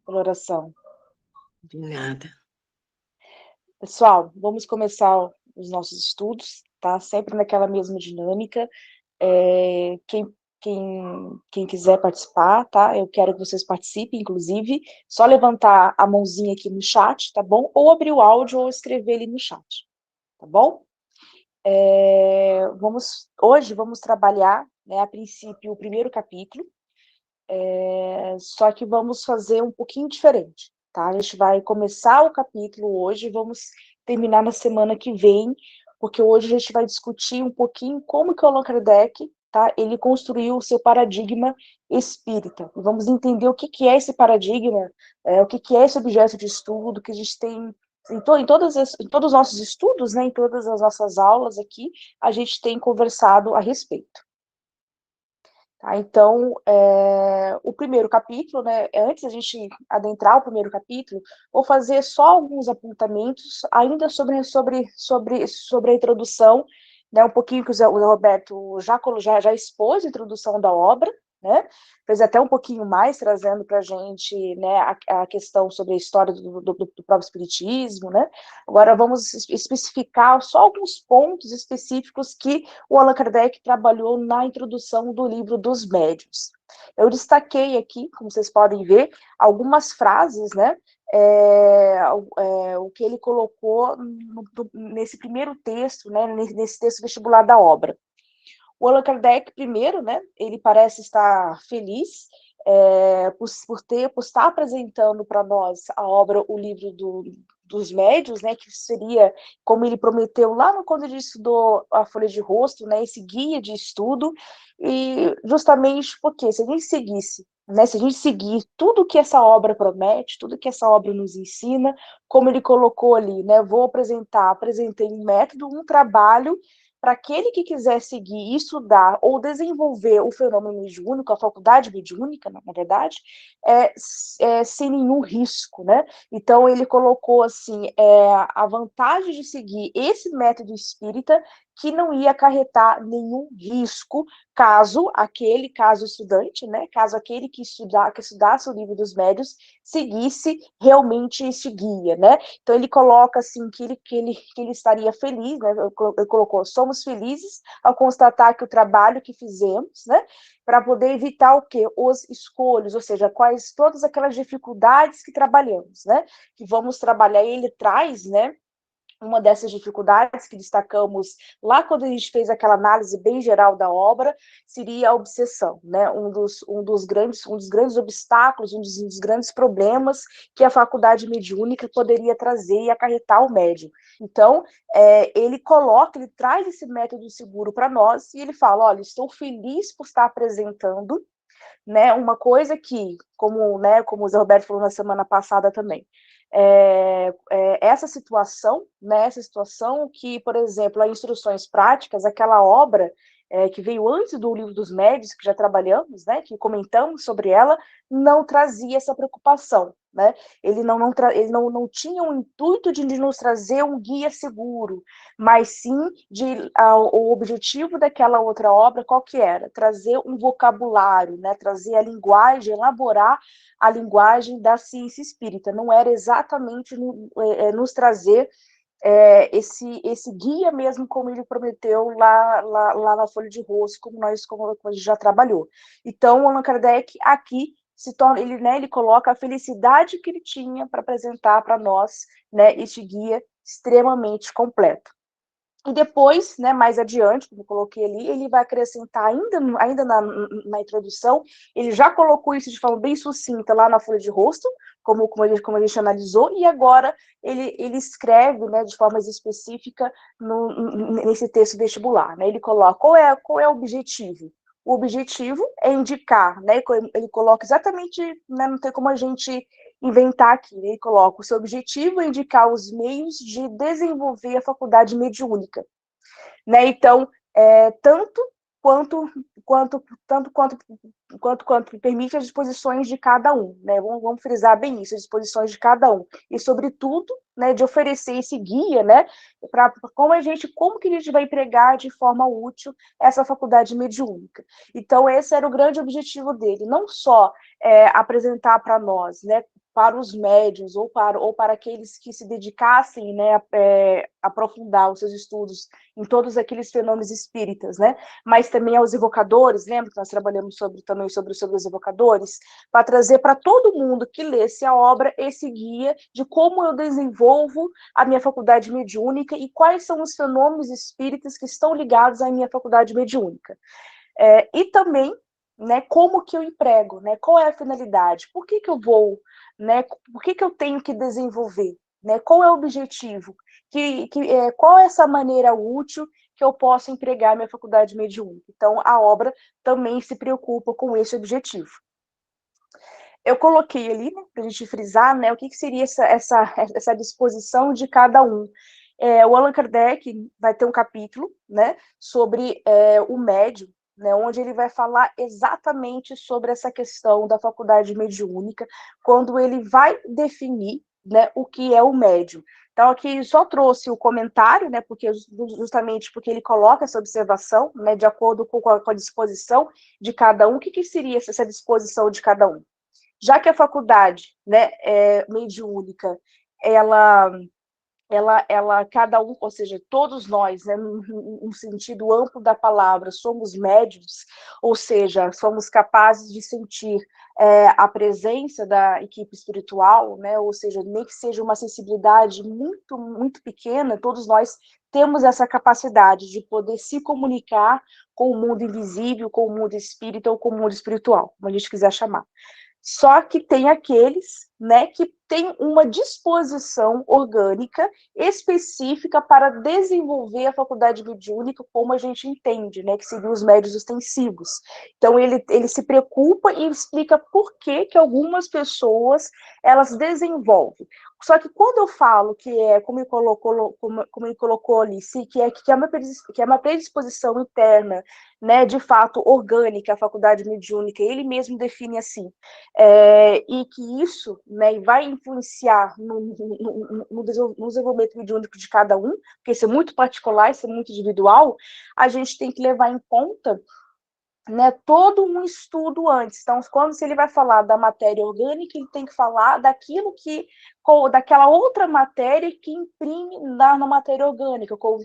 pela oração. De nada. Pessoal, vamos começar os nossos estudos, tá? Sempre naquela mesma dinâmica. Quem quiser participar, tá? Eu quero que vocês participem, inclusive, só levantar a mãozinha aqui no chat, tá bom? Ou abrir o áudio ou escrever ali no chat, tá bom? Hoje vamos trabalhar, né, a princípio, o primeiro capítulo, só que vamos fazer um pouquinho diferente, tá? A gente vai começar o capítulo hoje e vamos terminar na semana que vem, porque hoje a gente vai discutir um pouquinho como que o Allan Kardec, tá? Ele construiu o seu paradigma espírita. E vamos entender o que é esse paradigma, o que é esse objeto de estudo que a gente tem em todos os nossos estudos, né, em todas as nossas aulas aqui, a gente tem conversado a respeito. Tá, então, o primeiro capítulo, né, antes da gente adentrar o primeiro capítulo, vou fazer só alguns apontamentos ainda sobre a introdução, né, um pouquinho que o Roberto já expôs a introdução da obra, né, fez até um pouquinho mais, trazendo para a gente, né, a questão sobre a história do próprio Espiritismo, né. Agora vamos especificar só alguns pontos específicos que o Allan Kardec trabalhou na introdução do livro dos Médiuns. Eu destaquei aqui, como vocês podem ver, algumas frases, né, o que ele colocou nesse primeiro texto, né, nesse texto vestibular da obra. O Allan Kardec, primeiro, né, ele parece estar feliz por estar apresentando para nós a obra, o livro dos médiuns, né, que seria, como ele prometeu lá quando ele estudou a Folha de Rosto, né, esse guia de estudo, e justamente porque se a gente seguisse, né, se a gente seguir tudo que essa obra promete, tudo que essa obra nos ensina, como ele colocou ali, né, apresentei um método, um trabalho para aquele que quiser seguir, estudar ou desenvolver o fenômeno mediúnico, a faculdade mediúnica, na verdade, sem nenhum risco, né? Então, ele colocou, assim, a vantagem de seguir esse método espírita que não ia acarretar nenhum risco caso o estudante, né, caso aquele que estudasse o livro dos médiuns seguisse realmente esse guia, né? Então ele coloca assim que ele estaria feliz, né? Ele colocou: somos felizes ao constatar que o trabalho que fizemos, né, para poder evitar o quê? Os escolhos, ou seja, quais todas aquelas dificuldades que trabalhamos, né? Que vamos trabalhar. E ele traz, né, uma dessas dificuldades que destacamos lá quando a gente fez aquela análise bem geral da obra, seria a obsessão, né? Um dos grandes obstáculos, um dos grandes problemas que a faculdade mediúnica poderia trazer e acarretar ao médium. Então, ele traz esse método seguro para nós e ele fala: olha, estou feliz por estar apresentando, né, uma coisa que, como o Zé Roberto falou na semana passada também, essa situação, né, essa situação que, por exemplo, as instruções práticas, aquela obra que veio antes do livro dos médios, que já trabalhamos, né, que comentamos sobre ela, não trazia essa preocupação, né? Ele não tinha o intuito de nos trazer um guia seguro, mas sim o objetivo daquela outra obra, qual que era? Trazer um vocabulário, né? Trazer a linguagem, elaborar a linguagem da ciência espírita. Não era exatamente nos trazer esse guia mesmo, como ele prometeu lá na Folha de Rosto, como a gente já trabalhou. Então, o Allan Kardec aqui ele coloca a felicidade que ele tinha para apresentar para nós, né, este guia extremamente completo. E depois, né, mais adiante, como eu coloquei ali, ele vai acrescentar ainda na introdução, ele já colocou isso de forma bem sucinta lá na Folha de Rosto, como a gente analisou, e agora ele escreve, né, de forma específica nesse texto vestibular. Né, ele coloca qual é o objetivo. O objetivo é indicar, né, ele coloca exatamente, né, não tem como a gente inventar aqui, né? Ele coloca: o seu objetivo é indicar os meios de desenvolver a faculdade mediúnica, né? Então, tanto quanto quanto permite as disposições de cada um, né? Vamos frisar bem isso, as disposições de cada um. E, sobretudo, né, de oferecer esse guia, né, para como que a gente vai empregar de forma útil essa faculdade mediúnica. Então, esse era o grande objetivo dele, não só apresentar para nós, né, para os médiuns ou para aqueles que se dedicassem, né, a aprofundar os seus estudos em todos aqueles fenômenos espíritas, né, mas também aos evocadores, lembra que nós trabalhamos também sobre os evocadores, para trazer para todo mundo que lesse a obra esse guia de como eu desenvolvo a minha faculdade mediúnica e quais são os fenômenos espíritas que estão ligados à minha faculdade mediúnica. E também, né, como que eu emprego, né, qual é a finalidade, por que eu vou, né, por que eu tenho que desenvolver, né, qual é o objetivo, qual é essa maneira útil que eu posso empregar minha faculdade mediúnica. Então, a obra também se preocupa com esse objetivo. Eu coloquei ali, né, para a gente frisar, né, o que seria essa disposição de cada um. O Allan Kardec vai ter um capítulo, né, sobre o médium, né, onde ele vai falar exatamente sobre essa questão da faculdade mediúnica, quando ele vai definir, né, o que é o médium. Então, aqui só trouxe o comentário, né, justamente porque ele coloca essa observação, né, de acordo com a disposição de cada um. O que seria essa disposição de cada um? Já que a faculdade, né, mediúnica, cada um, ou seja, todos nós, né, num sentido amplo da palavra, somos médiuns, ou seja, somos capazes de sentir a presença da equipe espiritual, né, ou seja, nem que seja uma sensibilidade muito, muito pequena, todos nós temos essa capacidade de poder se comunicar com o mundo invisível, com o mundo espírita ou com o mundo espiritual, como a gente quiser chamar. Só que tem aqueles, né, que têm uma disposição orgânica específica para desenvolver a faculdade mediúnica como a gente entende, né, que seriam os médiuns ostensivos. Então, ele se preocupa e explica por que algumas pessoas, elas desenvolvem. Só que quando eu falo que como ele colocou ali, que é uma predisposição interna, né, de fato orgânica, a faculdade mediúnica, ele mesmo define assim, e que isso, né, vai influenciar no desenvolvimento mediúnico de cada um, porque isso é muito particular, isso é muito individual, a gente tem que levar em conta, né, todo um estudo antes. Então, se ele vai falar da matéria orgânica, ele tem que falar daquela outra matéria que imprime na matéria orgânica, como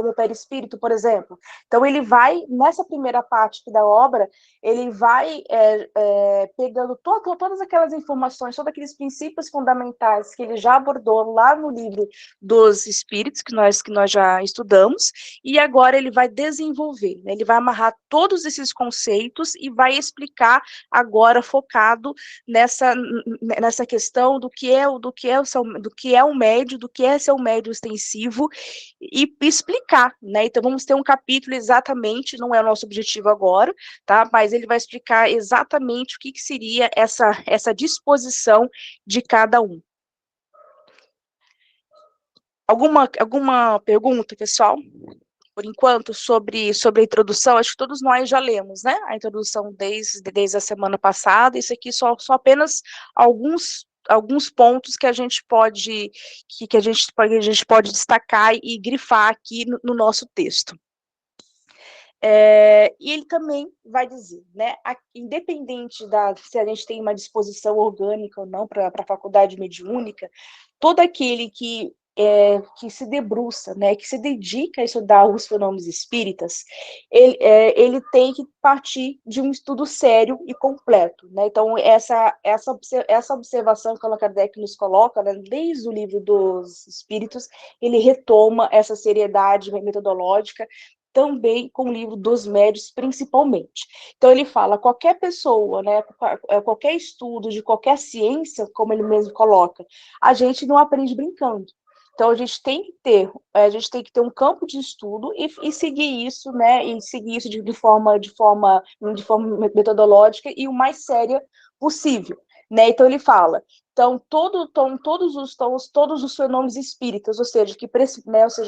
o perispírito, por exemplo. Então, ele vai, nessa primeira parte da obra, ele vai pegando todas aquelas informações, todos aqueles princípios fundamentais que ele já abordou lá no livro dos Espíritos, que nós já estudamos, e agora ele vai desenvolver, né? Ele vai amarrar todos esses conceitos e vai explicar agora focado nessa questão do que é o médio, do que é ser um médio extensivo e explicar, né? Então vamos ter um capítulo exatamente, não é o nosso objetivo agora, tá? Mas ele vai explicar exatamente o que seria essa disposição de cada um. Alguma pergunta, pessoal? Por enquanto, sobre a introdução, acho que todos nós já lemos, né? A introdução desde a semana passada, isso aqui só apenas alguns pontos que a gente pode destacar e grifar aqui no nosso texto. E ele também vai dizer, né, independente se a gente tem uma disposição orgânica ou não para a faculdade mediúnica, todo aquele que se debruça, né, que se dedica a estudar os fenômenos espíritas, ele tem que partir de um estudo sério e completo, né? Então, essa observação que Allan Kardec nos coloca, né, desde o livro dos Espíritos, ele retoma essa seriedade metodológica, também com o livro dos médios, principalmente. Então, ele fala, qualquer pessoa, né, qualquer estudo de qualquer ciência, como ele mesmo coloca, a gente não aprende brincando. Então, a gente tem que ter um campo de estudo e seguir isso, né, de forma metodológica e o mais séria possível, né? Então, ele fala, todos os fenômenos espíritas, ou seja,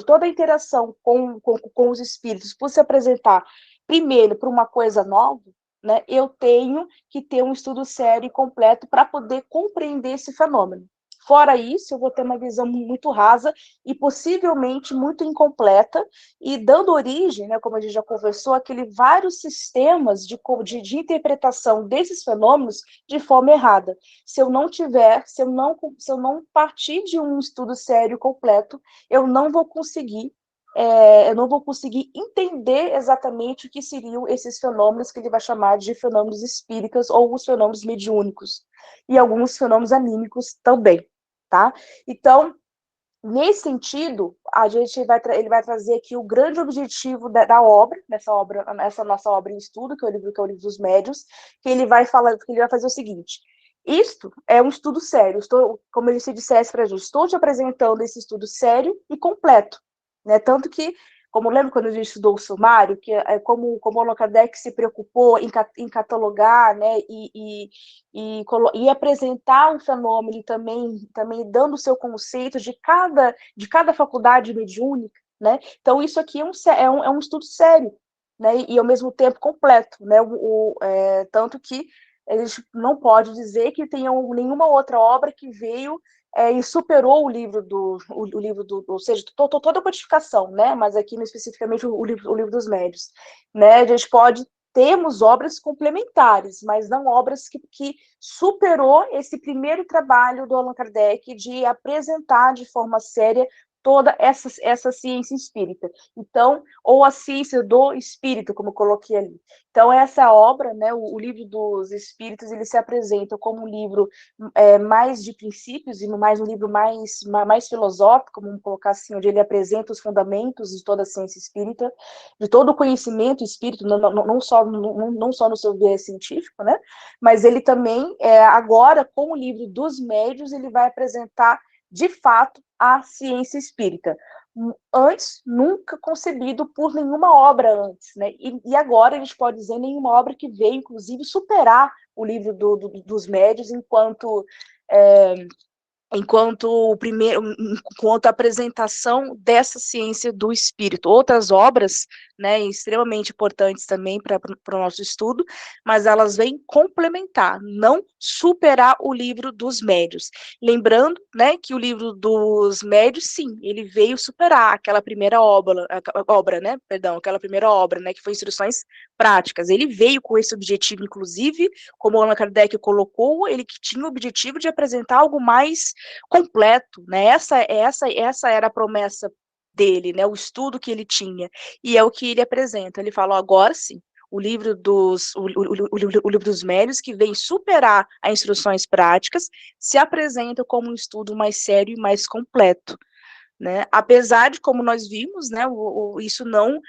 toda a interação com os espíritos, por se apresentar primeiro para uma coisa nova, né, eu tenho que ter um estudo sério e completo para poder compreender esse fenômeno. Fora isso, eu vou ter uma visão muito rasa e possivelmente muito incompleta, e dando origem, né, como a gente já conversou, àquele vários sistemas de interpretação desses fenômenos de forma errada. Se eu não partir de um estudo sério e completo, eu não vou conseguir entender exatamente o que seriam esses fenômenos que ele vai chamar de fenômenos espíritas ou os fenômenos mediúnicos, e alguns fenômenos anímicos também, tá? Então, nesse sentido, ele vai trazer aqui o grande objetivo da obra, nessa nossa obra em estudo, que é o livro dos médiuns, que ele vai fazer o seguinte: isto é um estudo sério, como ele se dissesse para a gente, estou te apresentando esse estudo sério e completo, né? Tanto que, como lembra quando a gente estudou o sumário, que como Allan Kardec se preocupou em catalogar, né, e apresentar um fenômeno, e também dando o seu conceito de cada faculdade mediúnica, né? Então, isso aqui é um estudo sério, né, e ao mesmo tempo completo, né? Tanto que a gente não pode dizer que tenha nenhuma outra obra que veio e superou o livro do, ou seja, toda a codificação, né? Mas aqui especificamente o livro dos médios, né? A gente temos obras complementares, mas não obras que superou esse primeiro trabalho do Allan Kardec de apresentar de forma séria toda essa ciência espírita. Então, ou a ciência do espírito, como eu coloquei ali. Então, essa obra, né, o livro dos espíritos, ele se apresenta como um livro mais de princípios, e um livro mais filosófico, vamos colocar assim, onde ele apresenta os fundamentos de toda a ciência espírita, de todo o conhecimento espírita, não só no seu viés científico, né? Mas ele também, agora, com o livro dos médios, ele vai apresentar de fato a ciência espírita, antes nunca concebido por nenhuma obra antes, né? E agora a gente pode dizer nenhuma obra que veio, inclusive, superar o livro dos médios enquanto a apresentação dessa ciência do espírito. Outras obras, né, extremamente importantes também para o nosso estudo, mas elas vêm complementar, não superar o livro dos médios. Lembrando, né, que o livro dos médios, sim, ele veio superar aquela primeira obra, né, que foi Instruções Práticas. Ele veio com esse objetivo, inclusive, como Allan Kardec colocou, ele que tinha o objetivo de apresentar algo mais completo, né? Essa era a promessa dele, né? O estudo que ele tinha, e é o que ele apresenta. Ele fala, agora sim, o livro dos médios, que vem superar as instruções práticas, se apresenta como um estudo mais sério e mais completo, né? Apesar de, como nós vimos, né, isso não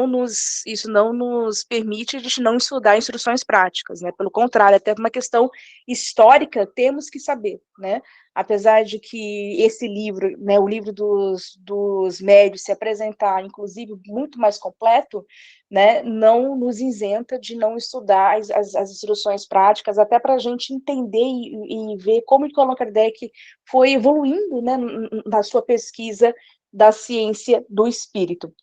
nos permite a gente não estudar instruções práticas, né? Pelo contrário, até por uma questão histórica, temos que saber, né? Apesar de que esse livro, né, o livro dos médios, se apresentar, inclusive, muito mais completo, né, não nos isenta de não estudar as instruções práticas, até para a gente entender e ver como que o Allan Kardec foi evoluindo, né, na sua pesquisa da ciência do espírito.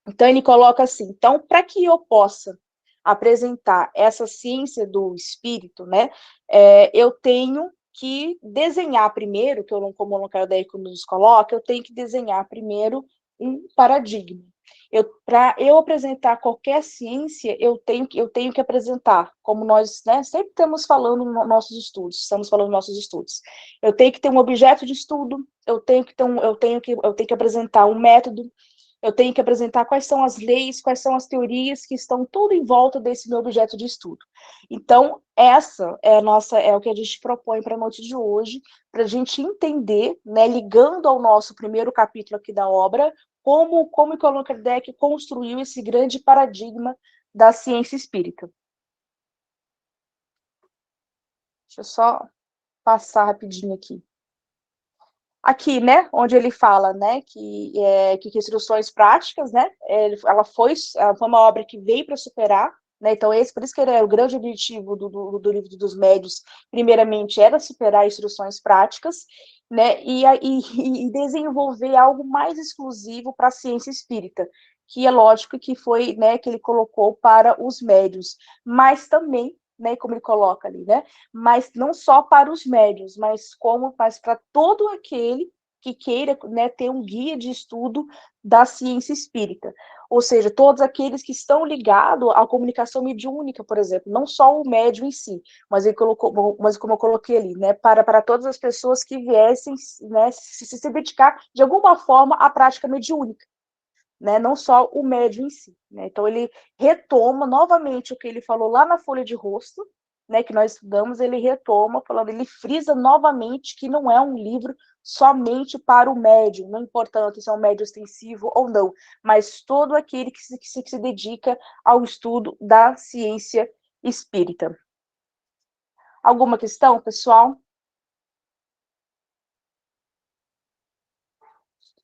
Então, ele coloca assim, então, para que eu possa apresentar essa ciência do espírito, né, eu tenho que desenhar primeiro, como o Allan Kardec nos coloca, eu tenho que desenhar primeiro um paradigma. Para eu apresentar qualquer ciência, eu tenho que apresentar, como nós, né, sempre estamos falando nos nossos estudos. Eu tenho que ter um objeto de estudo, eu tenho que apresentar um método, eu tenho que apresentar quais são as leis, quais são as teorias que estão tudo em volta desse meu objeto de estudo. Então, essa é o que a gente propõe para a noite de hoje, para a gente entender, né, ligando ao nosso primeiro capítulo aqui da obra, como que o Allan Kardec construiu esse grande paradigma da ciência espírita. Deixa eu só passar rapidinho aqui. Aqui, né, onde ele fala, né, que instruções práticas, né, ela foi uma obra que veio para superar, né, então por isso que ele é o grande objetivo do livro dos médios, primeiramente, era superar instruções práticas, né, e desenvolver algo mais exclusivo para a ciência espírita, que é lógico que foi, né, que ele colocou para os médios, mas também, né, como ele coloca ali, né, mas não só para os médios, mas para todo aquele que queira, né, ter um guia de estudo da ciência espírita. Ou seja, todos aqueles que estão ligados à comunicação mediúnica, por exemplo, não só o médium em si, mas ele colocou, mas como eu coloquei ali, né, para todas as pessoas que viessem, né, se dedicar de alguma forma à prática mediúnica, né, não só o médium em si, né? Então ele retoma novamente o que ele falou lá na folha de rosto, né, que nós estudamos, ele retoma, falando, ele frisa novamente que não é um livro somente para o médium, não importa se é um médium extensivo ou não, mas todo aquele que se dedica ao estudo da ciência espírita. Alguma questão, pessoal?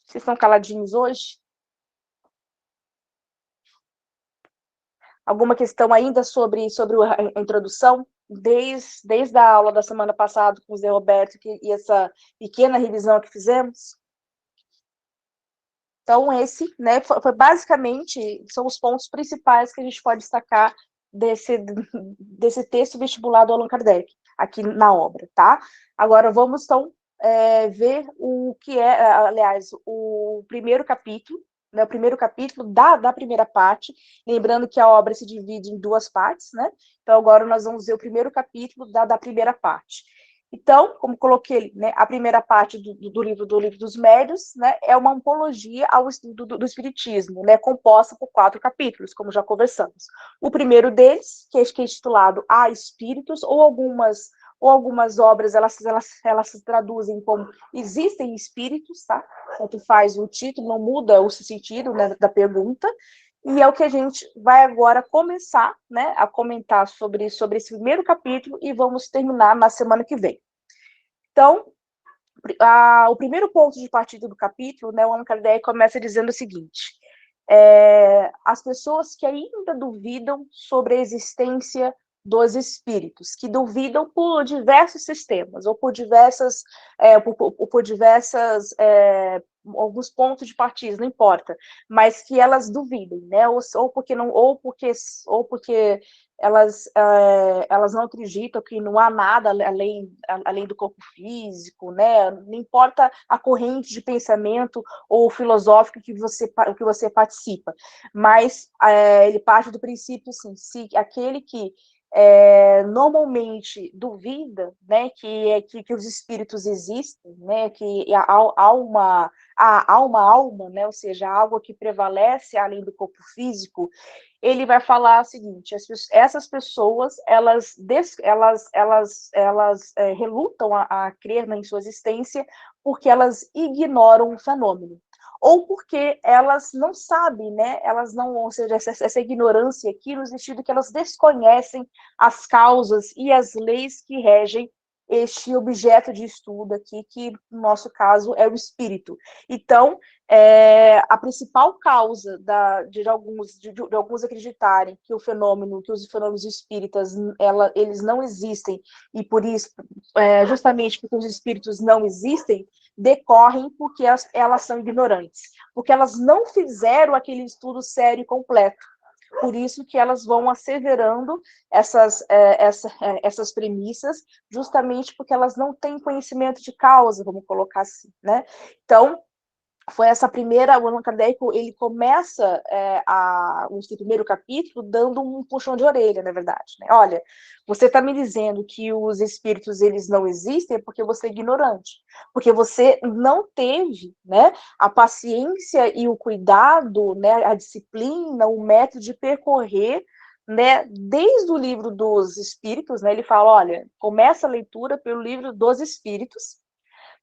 Vocês estão caladinhos hoje? Alguma questão ainda sobre a introdução? Desde a aula da semana passada com o Zé Roberto e essa pequena revisão que fizemos? Então, esse, né, foi basicamente, são os pontos principais que a gente pode destacar desse texto vestibular do Allan Kardec, aqui na obra, tá? Agora, vamos, então, ver o que é, aliás, o primeiro capítulo, né, o primeiro capítulo da primeira parte, lembrando que a obra se divide em duas partes, né? Então, agora nós vamos ver o primeiro capítulo da primeira parte. Então, como coloquei, né, a primeira parte do livro dos Médiuns, né, é uma antologia ao estudo do espiritismo, né, composta por 4 capítulos, como já conversamos. O primeiro deles, que é intitulado A Espíritos, ou algumas obras, elas se traduzem como Existem Espíritos, tá? Tanto faz o título, não muda o sentido, né, da pergunta. E é o que a gente vai agora começar, né, a comentar sobre esse primeiro capítulo e vamos terminar na semana que vem. Então, o primeiro ponto de partida do capítulo, né, o Allan Kardec começa dizendo o seguinte: as pessoas que ainda duvidam sobre a existência dos espíritos, que duvidam por diversos sistemas, ou por diversas, alguns pontos de partida, não importa, mas que elas duvidem, né? Ou porque elas não acreditam que não há nada além do corpo físico, né? Não importa a corrente de pensamento ou filosófico que você participa, mas ele parte do princípio, assim, se aquele que normalmente duvida, né, que os espíritos existem, né, que há uma alma, né, ou seja, algo que prevalece além do corpo físico, ele vai falar o seguinte: essas pessoas elas relutam a crer em sua existência porque elas ignoram o fenômeno, ou porque elas não sabem, né? Elas não, ou seja, essa ignorância aqui no sentido que elas desconhecem as causas e as leis que regem este objeto de estudo aqui, que no nosso caso é o espírito. Então, a principal causa de alguns acreditarem que os fenômenos espíritas, eles não existem, e por isso, justamente porque os espíritos não existem, decorrem porque elas são ignorantes, porque elas não fizeram aquele estudo sério e completo. Por isso que elas vão asseverando essas premissas, justamente porque elas não têm conhecimento de causa, vamos colocar assim, né? Então, foi essa primeira, o Allan Kardec, ele começa o primeiro capítulo dando um puxão de orelha, na verdade, né? Olha, você está me dizendo que os espíritos, eles não existem porque você é ignorante, porque você não teve, né, a paciência e o cuidado, né, a disciplina, o método de percorrer, né, desde o livro dos espíritos, né, ele fala, olha, começa a leitura pelo livro dos espíritos,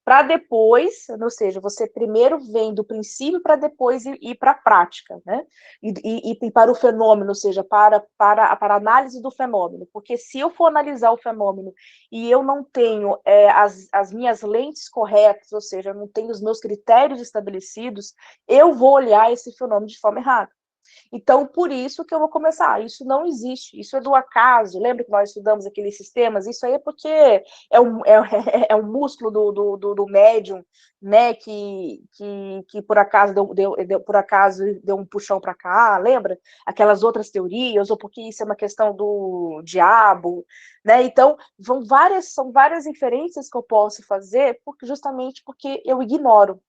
para depois, ou seja, você primeiro vem do princípio para depois ir para a prática, né? E para o fenômeno, ou seja, para a análise do fenômeno. Porque se eu for analisar o fenômeno e eu não tenho as minhas lentes corretas, ou seja, eu não tenho os meus critérios estabelecidos, eu vou olhar esse fenômeno de forma errada. Então, por isso que eu vou começar. Isso não existe, isso é do acaso. Lembra que nós estudamos aqueles sistemas? Isso aí é porque é um músculo do médium, né? Que por acaso por acaso deu um puxão para cá, lembra? Aquelas outras teorias, ou porque isso é uma questão do diabo, né? Então, são várias inferências que eu posso fazer, justamente porque eu ignoro.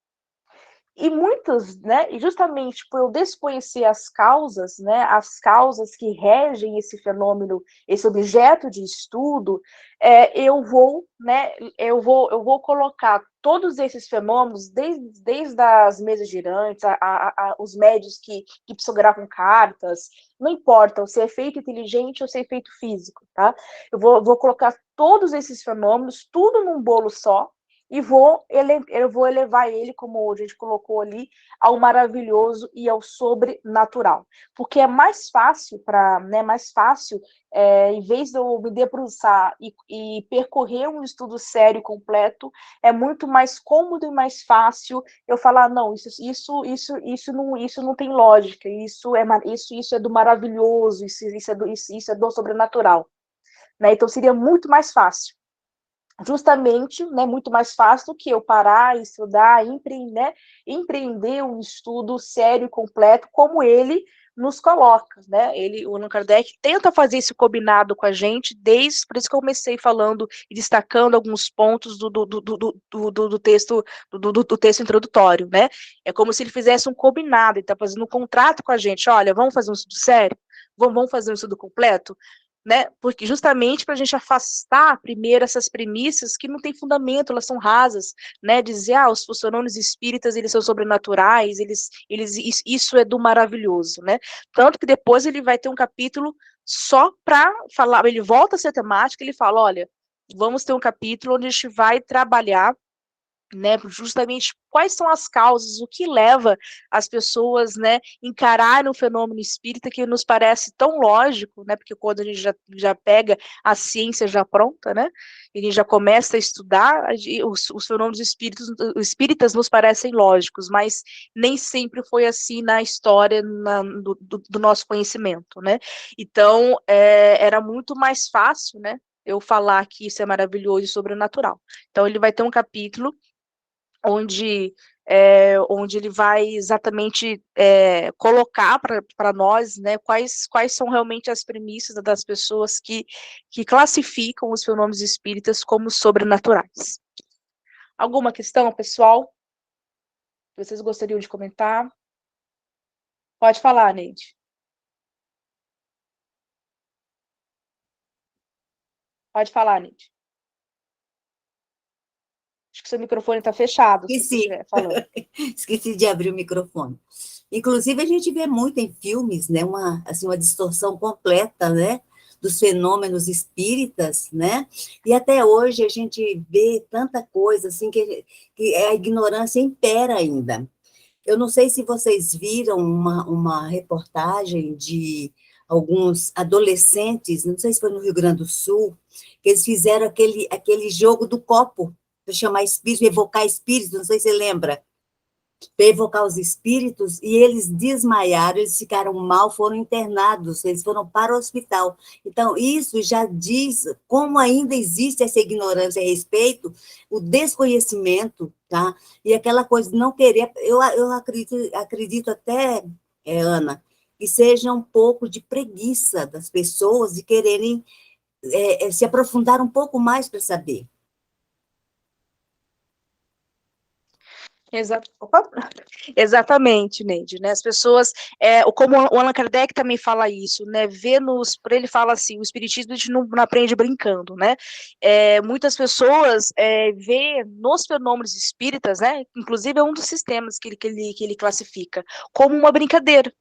E muitas, né, e justamente por eu desconhecer as causas, né, as causas que regem esse fenômeno, esse objeto de estudo, eu vou colocar todos esses fenômenos, desde as mesas girantes, os médios que psicografam cartas, não importa se é feito inteligente ou se é feito físico, tá? Eu vou colocar todos esses fenômenos, tudo num bolo só, e eu vou elevar ele, como a gente colocou ali, ao maravilhoso e ao sobrenatural. Porque é mais fácil em vez de eu me debruçar e percorrer um estudo sério completo, é muito mais cômodo e mais fácil eu falar, não, isso não tem lógica, isso é do maravilhoso, isso é do sobrenatural. Né? Então seria muito mais fácil. Justamente, né, muito mais fácil do que eu parar, estudar, empreender um estudo sério e completo, como ele nos coloca, né? O Allan Kardec tenta fazer esse combinado com a gente, por isso que eu comecei falando e destacando alguns pontos do texto do texto introdutório, né? É como se ele fizesse um combinado, ele está fazendo um contrato com a gente, olha, vamos fazer um estudo sério? Vamos fazer um estudo completo? Né? Porque justamente para a gente afastar primeiro essas premissas que não têm fundamento, elas são rasas, né? Dizer, os fenômenos espíritas, eles são sobrenaturais, isso é do maravilhoso, né? Tanto que depois ele vai ter um capítulo só para falar, ele volta a ser temática, ele fala, olha, vamos ter um capítulo onde a gente vai trabalhar, né, justamente quais são as causas, o que leva as pessoas, né, encararem o fenômeno espírita que nos parece tão lógico, né, porque quando a gente já pega a ciência já pronta, né, e a gente já começa a estudar, os fenômenos espíritas nos parecem lógicos, mas nem sempre foi assim na história do nosso conhecimento, né, então era muito mais fácil, né, eu falar que isso é maravilhoso e sobrenatural. Então ele vai ter um capítulo onde ele vai exatamente colocar para nós, né, quais são realmente as premissas das pessoas que classificam os fenômenos espíritas como sobrenaturais. Alguma questão, pessoal? Vocês gostariam de comentar? Pode falar, Neide. Pode falar, Neide. Acho que seu microfone está fechado, se você estiver falando. Esqueci de abrir o microfone. Inclusive, a gente vê muito em filmes, né, uma distorção completa, né, dos fenômenos espíritas, né, e até hoje a gente vê tanta coisa, assim, que a ignorância impera ainda. Eu não sei se vocês viram uma reportagem de alguns adolescentes, não sei se foi no Rio Grande do Sul, que eles fizeram aquele jogo do copo, para chamar espírito, evocar espíritos, não sei se você lembra, para evocar os espíritos, e eles desmaiaram, eles ficaram mal, foram internados, eles foram para o hospital. Então, isso já diz como ainda existe essa ignorância a respeito, o desconhecimento, tá? E aquela coisa de não querer, eu acredito até, Ana, que seja um pouco de preguiça das pessoas de quererem se aprofundar um pouco mais para saber. Exatamente, Neide, né? As pessoas, como o Allan Kardec também fala isso, né? Por ele fala assim, o espiritismo a gente não aprende brincando, né? Muitas pessoas vê nos fenômenos espíritas, né? Inclusive é um dos sistemas que ele classifica como uma brincadeira.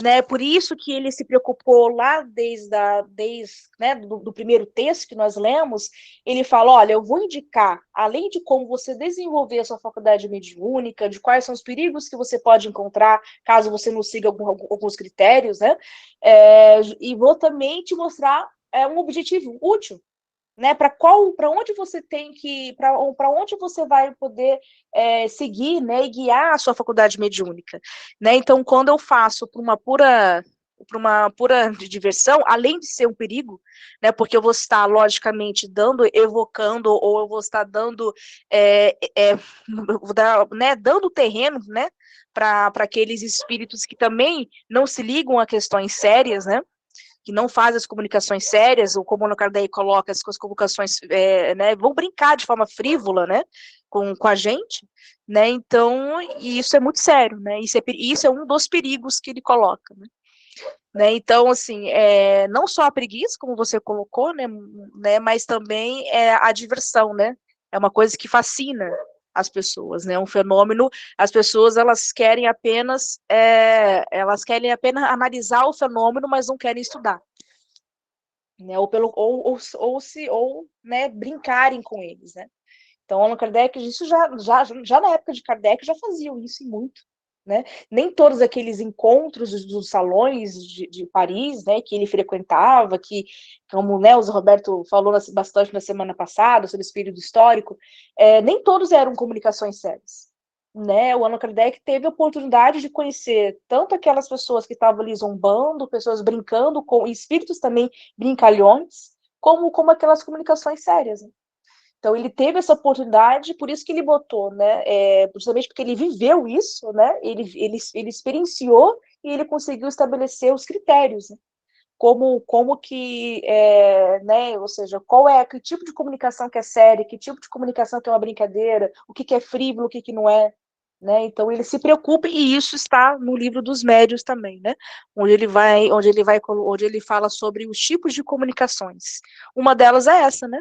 Né, por isso que ele se preocupou lá né, do primeiro texto que nós lemos, ele fala, olha, eu vou indicar, além de como você desenvolver a sua faculdade mediúnica, de quais são os perigos que você pode encontrar, caso você não siga alguns critérios, né, e vou também te mostrar um objetivo útil, né? Para onde você tem que, para onde você vai poder seguir, né? E guiar a sua faculdade mediúnica, né? Então, quando eu faço para uma pura diversão, além de ser um perigo, né? Porque eu vou estar logicamente evocando, ou eu vou estar dando, né? Dando terreno, né? Para aqueles espíritos que também não se ligam a questões sérias, né? Que não faz as comunicações sérias, ou como o Kardec coloca, as comunicações, né, vão brincar de forma frívola, né, com a gente, né, então, e isso é muito sério, né, isso é um dos perigos que ele coloca, né, então, assim, não só a preguiça, como você colocou, né, mas também a diversão, né, é uma coisa que fascina as pessoas, né, um fenômeno, as pessoas, elas querem apenas analisar o fenômeno, mas não querem estudar, né, ou né, brincarem com eles, né. Então, Allan Kardec, isso já na época de Kardec, já faziam isso e muito, né? Nem todos aqueles encontros dos salões de Paris, né, que ele frequentava, que, como, né, o Zé Roberto falou bastante na semana passada, sobre esse período histórico, nem todos eram comunicações sérias, né? O Allan Kardec teve a oportunidade de conhecer tanto aquelas pessoas que estavam ali zombando, pessoas brincando, com espíritos também brincalhões, como aquelas comunicações sérias, né? Então, ele teve essa oportunidade, por isso que ele botou, né? Justamente porque ele viveu isso, né? Ele experienciou e ele conseguiu estabelecer os critérios, né? Como que, né? Ou seja, que tipo de comunicação que é séria, que tipo de comunicação que é uma brincadeira, o que é frívolo, o que não é, né? Então, ele se preocupa, e isso está no livro dos médiuns também, né? Onde ele fala sobre os tipos de comunicações. Uma delas é essa, né?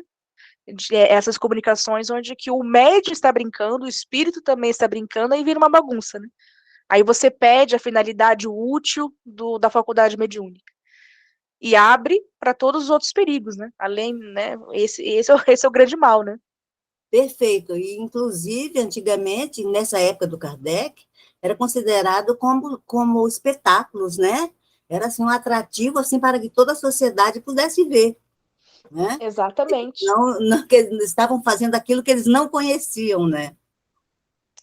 Essas comunicações onde que o médium está brincando, o espírito também está brincando, aí vira uma bagunça, né? Aí você perde a finalidade útil da faculdade mediúnica e abre para todos os outros perigos, né? Além, né? Esse é o grande mal, né? Perfeito. E, inclusive, antigamente, nessa época do Kardec, era considerado como espetáculos, né? Era assim, um atrativo assim, para que toda a sociedade pudesse ver. Né? Exatamente. Não, que eles estavam fazendo aquilo que eles não conheciam, né?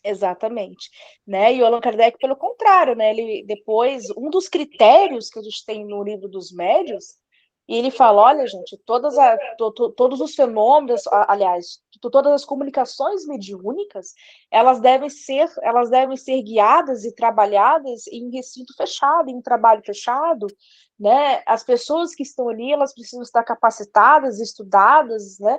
Exatamente, né? E o Allan Kardec, pelo contrário, né? Ele depois, um dos critérios que a gente tem no livro dos médios, e ele fala, olha, gente, todos os fenômenos, aliás, todas as comunicações mediúnicas, elas devem ser guiadas e trabalhadas em recinto fechado, em trabalho fechado, né? As pessoas que estão ali, elas precisam estar capacitadas, estudadas, né?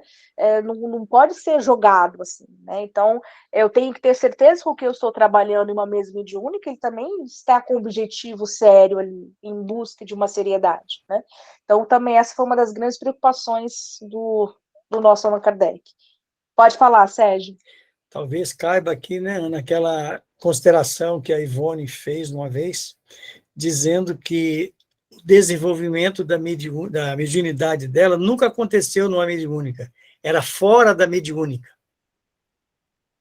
Não pode ser jogado assim, né? Então, eu tenho que ter certeza que o que eu estou trabalhando em uma mesa mediúnica, ele também está com um objetivo sério ali, em busca de uma seriedade, né? Então, também essa foi uma das grandes preocupações do nosso Allan Kardec. Pode falar, Sérgio. Talvez caiba aqui, né, naquela consideração que a Ivone fez uma vez, dizendo que o desenvolvimento da mediunidade dela nunca aconteceu numa mediúnica, era fora da mediúnica.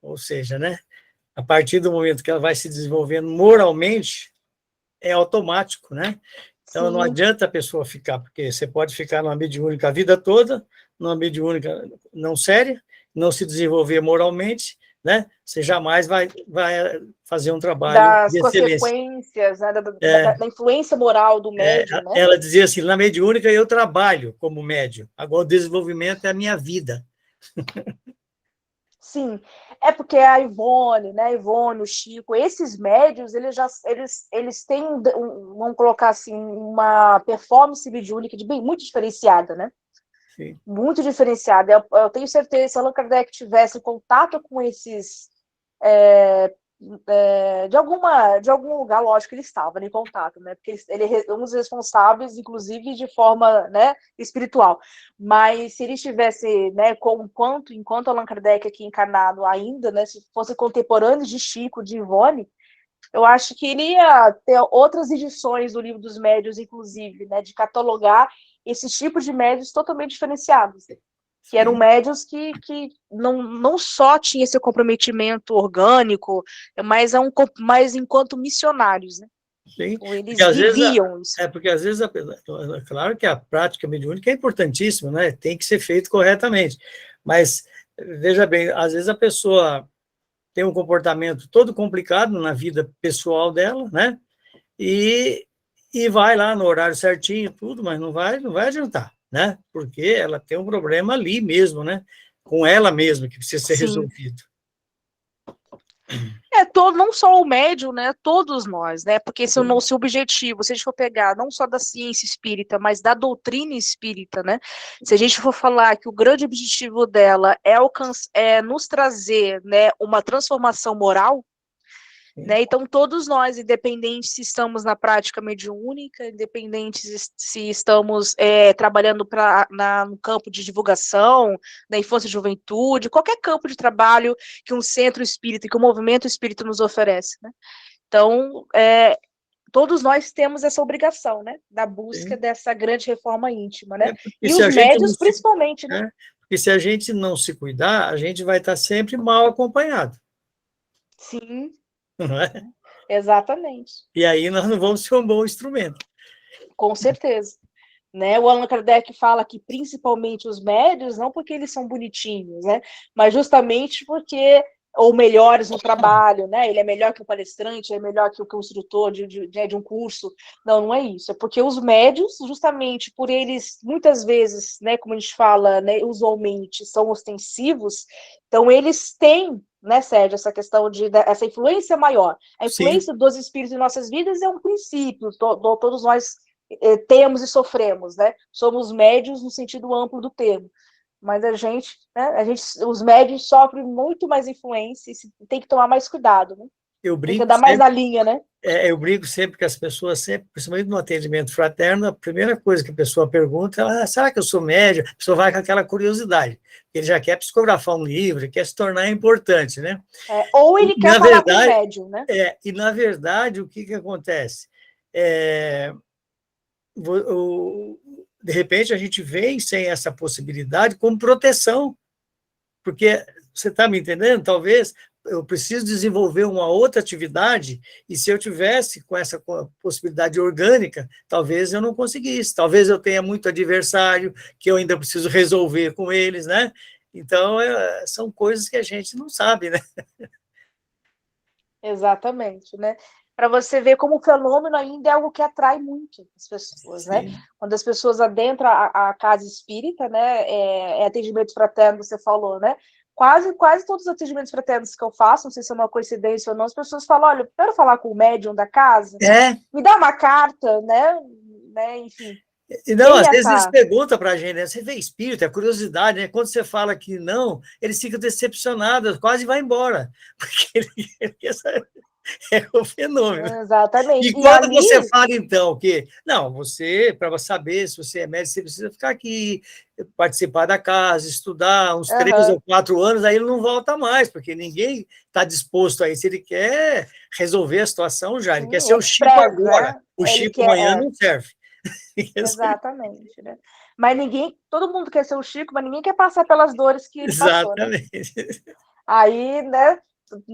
Ou seja, né, a partir do momento que ela vai se desenvolvendo moralmente, é automático, né? Então, não adianta a pessoa ficar, porque você pode ficar numa mediúnica a vida toda, numa mediúnica não séria, não se desenvolver moralmente, né? Você jamais vai fazer um trabalho Das de excelência. consequências, né, da influência moral do médium, né? Ela dizia assim, na mediúnica eu trabalho como médium, agora o desenvolvimento é a minha vida. Sim, é porque a Ivone, né, o Chico, esses médios, eles têm, vamos colocar assim, uma performance mediúnica muito diferenciada, né? Sim. Muito diferenciada. Eu tenho certeza que se Allan Kardec tivesse contato com esses, de algum lugar, lógico, ele estava em contato, né? Porque ele é um dos responsáveis, inclusive, de forma, né, espiritual. Mas se ele estivesse, né, enquanto Allan Kardec aqui encarnado ainda, né, se fosse contemporâneo de Chico, de Ivone, eu acho que ele ia ter outras edições do Livro dos Médiuns, inclusive, né, de catalogar esses tipos de médios totalmente diferenciados, que eram médios que não só tinham esse comprometimento orgânico, mas enquanto missionários, né? Sim, Ou eles porque às vezes, viviam isso. porque às vezes, claro que a prática mediúnica é importantíssima, né? Tem que ser feito corretamente, mas, veja bem, às vezes a pessoa tem um comportamento todo complicado na vida pessoal dela, né? E, e vai lá no horário certinho, tudo, mas não vai adiantar, né? Porque ela tem um problema ali mesmo, né? Com ela mesma, que precisa ser Sim. resolvido. Não só o médium, né? Todos nós, né? Porque esse é o nosso objetivo. Se a gente for pegar não só da ciência espírita, mas da doutrina espírita, né? Se a gente for falar que o grande objetivo dela é nos trazer, né, uma transformação moral, né? Então, todos nós, independente se estamos na prática mediúnica, independente se estamos trabalhando no campo de divulgação, na infância e juventude, qualquer campo de trabalho que um centro espírita, que o movimento espírita nos oferece, né? Então, todos nós temos essa obrigação, né? Da busca dessa grande reforma íntima, né? E os médios, principalmente, né? Porque se a gente não se cuidar, a gente vai estar sempre mal acompanhado. Sim. Não é? Exatamente. E aí nós não vamos ser um bom instrumento. Com certeza. Né? O Allan Kardec fala que principalmente os médios, não porque eles são bonitinhos, né? Mas justamente porque, ou melhores no trabalho, né? Ele é melhor que o palestrante, é melhor que o instrutor de um curso. Não é isso. É porque os médios, justamente por eles, muitas vezes, né, como a gente fala, né, usualmente, são ostensivos, então eles têm, né, Sérgio, essa questão essa influência maior. A influência dos espíritos em nossas vidas é um princípio, todos nós temos e sofremos, né? Somos médios no sentido amplo do termo, mas os médios sofrem muito mais influência e tem que tomar mais cuidado, né? Tem que andar mais na linha, né? Eu brigo sempre que as pessoas, principalmente no atendimento fraterno, a primeira coisa que a pessoa pergunta é: será que eu sou médium? A pessoa vai com aquela curiosidade. Ele já quer psicografar um livro, quer se tornar importante, né? Ou ele quer falar com o médium, né? E, na verdade, o que acontece? De repente, a gente vem sem essa possibilidade como proteção, porque, você está me entendendo? Talvez eu preciso desenvolver uma outra atividade, e se eu tivesse com essa possibilidade orgânica, talvez eu não conseguisse, talvez eu tenha muito adversário, que eu ainda preciso resolver com eles, né? Então, são coisas que a gente não sabe, né? Exatamente, né? Para você ver como o fenômeno ainda é algo que atrai muito as pessoas, né? Quando as pessoas adentram a casa espírita, né? Atendimento fraterno, você falou, né? Quase todos os atendimentos fraternos que eu faço, não sei se é uma coincidência ou não, as pessoas falam: olha, eu quero falar com o médium da casa, me dá uma carta, né? Enfim. E não, às vezes eles perguntam para a gente, né? Você vê espírito, é curiosidade, né? Quando você fala que não, eles ficam decepcionados, quase vai embora, porque é o fenômeno. Exatamente. E quando você fala, então, que não, para saber se você é médico, você precisa ficar aqui, participar da casa, estudar uns 3 ou 4 anos, aí ele não volta mais, porque ninguém está disposto a isso. Ele quer resolver a situação já, ele quer ser o Chico agora. Né? O Chico amanhã não serve. Exatamente, né? Mas todo mundo quer ser o Chico, mas ninguém quer passar pelas dores que ele passou, né? Aí, né,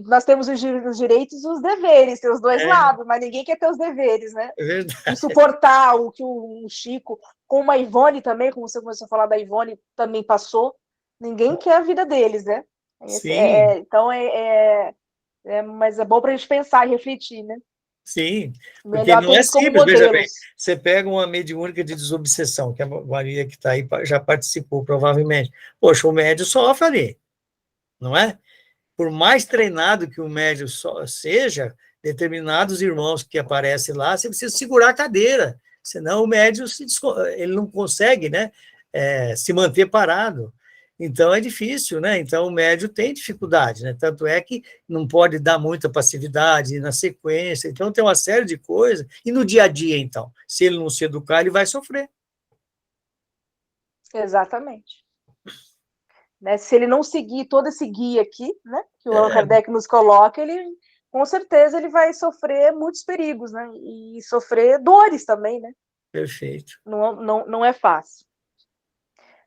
nós temos os direitos e os deveres, tem os dois lados, mas ninguém quer ter os deveres, né? É verdade. E suportar o que o Chico, como a Ivone também, como você começou a falar da Ivone, também passou, ninguém quer a vida deles, né? Então, mas é bom para a gente pensar e refletir, né? Sim, porque não é simples, veja bem, você pega uma mediúnica de desobsessão, que a Maria que está aí já participou, provavelmente. Poxa, o médium sofre ali, não é? Por mais treinado que o médium seja, determinados irmãos que aparecem lá, você precisa segurar a cadeira, senão o médium ele não consegue, né, se manter parado. Então, é difícil, né? Então, o médium tem dificuldade, né? Tanto é que não pode dar muita passividade na sequência. Então, tem uma série de coisas. E no dia a dia, então? Se ele não se educar, ele vai sofrer. Exatamente. Né? Se ele não seguir todo esse guia aqui, né? Que o Allan Kardec nos coloca, com certeza ele vai sofrer muitos perigos, né? E sofrer dores também, né? Perfeito. Não é fácil.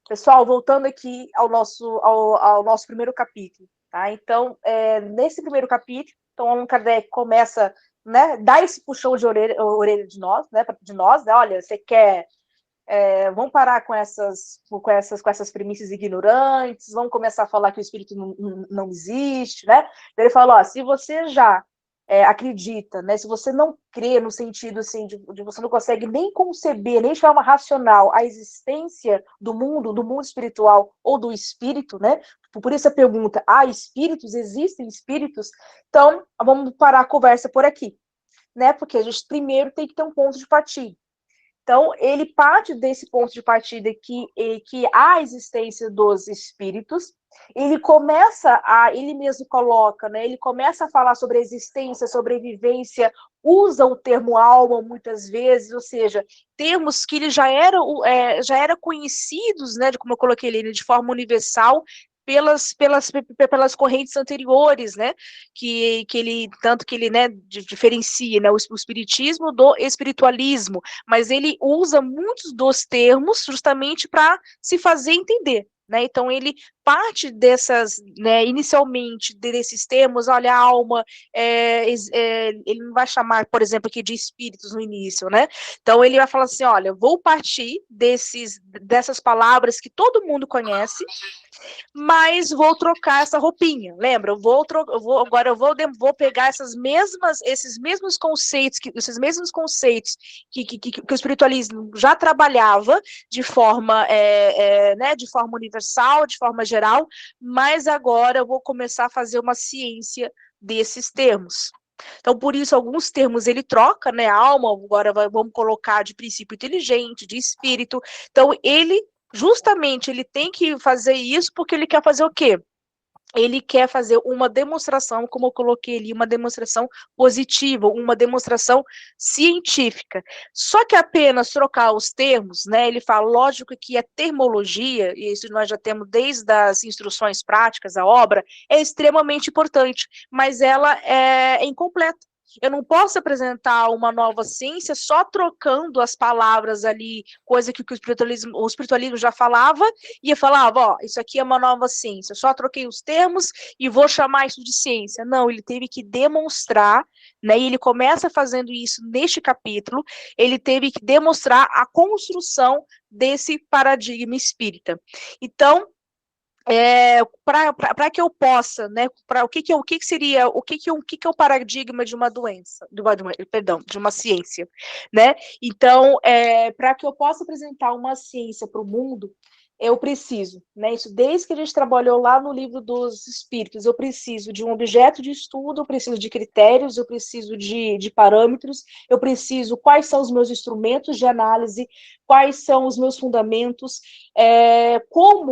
Pessoal, voltando aqui ao nosso primeiro capítulo, tá? Então, nesse primeiro capítulo, Allan Kardec começa né, dá esse puxão de orelha de nós, né, olha, você quer, vamos parar com essas premissas ignorantes, vamos começar a falar que o espírito não existe, né? Ele falou, ó, se você já acredita, né, se você não crê no sentido assim, de você não consegue nem conceber, nem de forma racional, a existência do mundo espiritual ou do espírito, né? Por isso a pergunta, há espíritos? Existem espíritos? Então, vamos parar a conversa por aqui, né? Porque a gente primeiro tem que ter um ponto de partida. Então, ele parte desse ponto de partida que há a existência dos espíritos, ele mesmo coloca, né, ele começa a falar sobre a existência, sobrevivência, usa o termo alma muitas vezes, ou seja, termos que ele já era conhecidos, né, como eu coloquei ele, de forma universal, pelas correntes anteriores, né, que ele, né, diferencia, né, o espiritismo do espiritualismo, mas ele usa muitos dos termos justamente para se fazer entender, né? Então ele parte dessas, né, inicialmente desses termos, olha, a alma, ele não vai chamar, por exemplo, aqui de espíritos no início, né? Então ele vai falar assim, olha, vou partir dessas palavras que todo mundo conhece, mas vou trocar essa roupinha. Lembra? Vou pegar esses mesmos conceitos que o espiritualismo já trabalhava de forma, né, de forma universal, de forma geral, mas agora eu vou começar a fazer uma ciência desses termos. Então, por isso, alguns termos ele troca, né? Alma, agora vamos colocar de princípio inteligente, de espírito. Então, ele tem que fazer isso porque ele quer fazer o quê? Ele quer fazer uma demonstração, como eu coloquei ali, uma demonstração positiva, uma demonstração científica. Só que apenas trocar os termos, né? Ele fala, lógico que a termologia, e isso nós já temos desde as instruções práticas, a obra, é extremamente importante, mas ela é incompleta. Eu não posso apresentar uma nova ciência só trocando as palavras ali, coisa que o espiritualismo já falava, e falava, ó, isso aqui é uma nova ciência, só troquei os termos e vou chamar isso de ciência. Não, ele teve que demonstrar, né, e ele começa fazendo isso neste capítulo, ele teve que demonstrar a construção desse paradigma espírita. Então, para que eu possa, né, o que seria, o que é o paradigma de uma doença, de uma ciência, né? Então, para que eu possa apresentar uma ciência para o mundo, eu preciso, né? Isso desde que a gente trabalhou lá no livro dos espíritos, eu preciso de um objeto de estudo, eu preciso de critérios, eu preciso de parâmetros, eu preciso quais são os meus instrumentos de análise, quais são os meus fundamentos, qual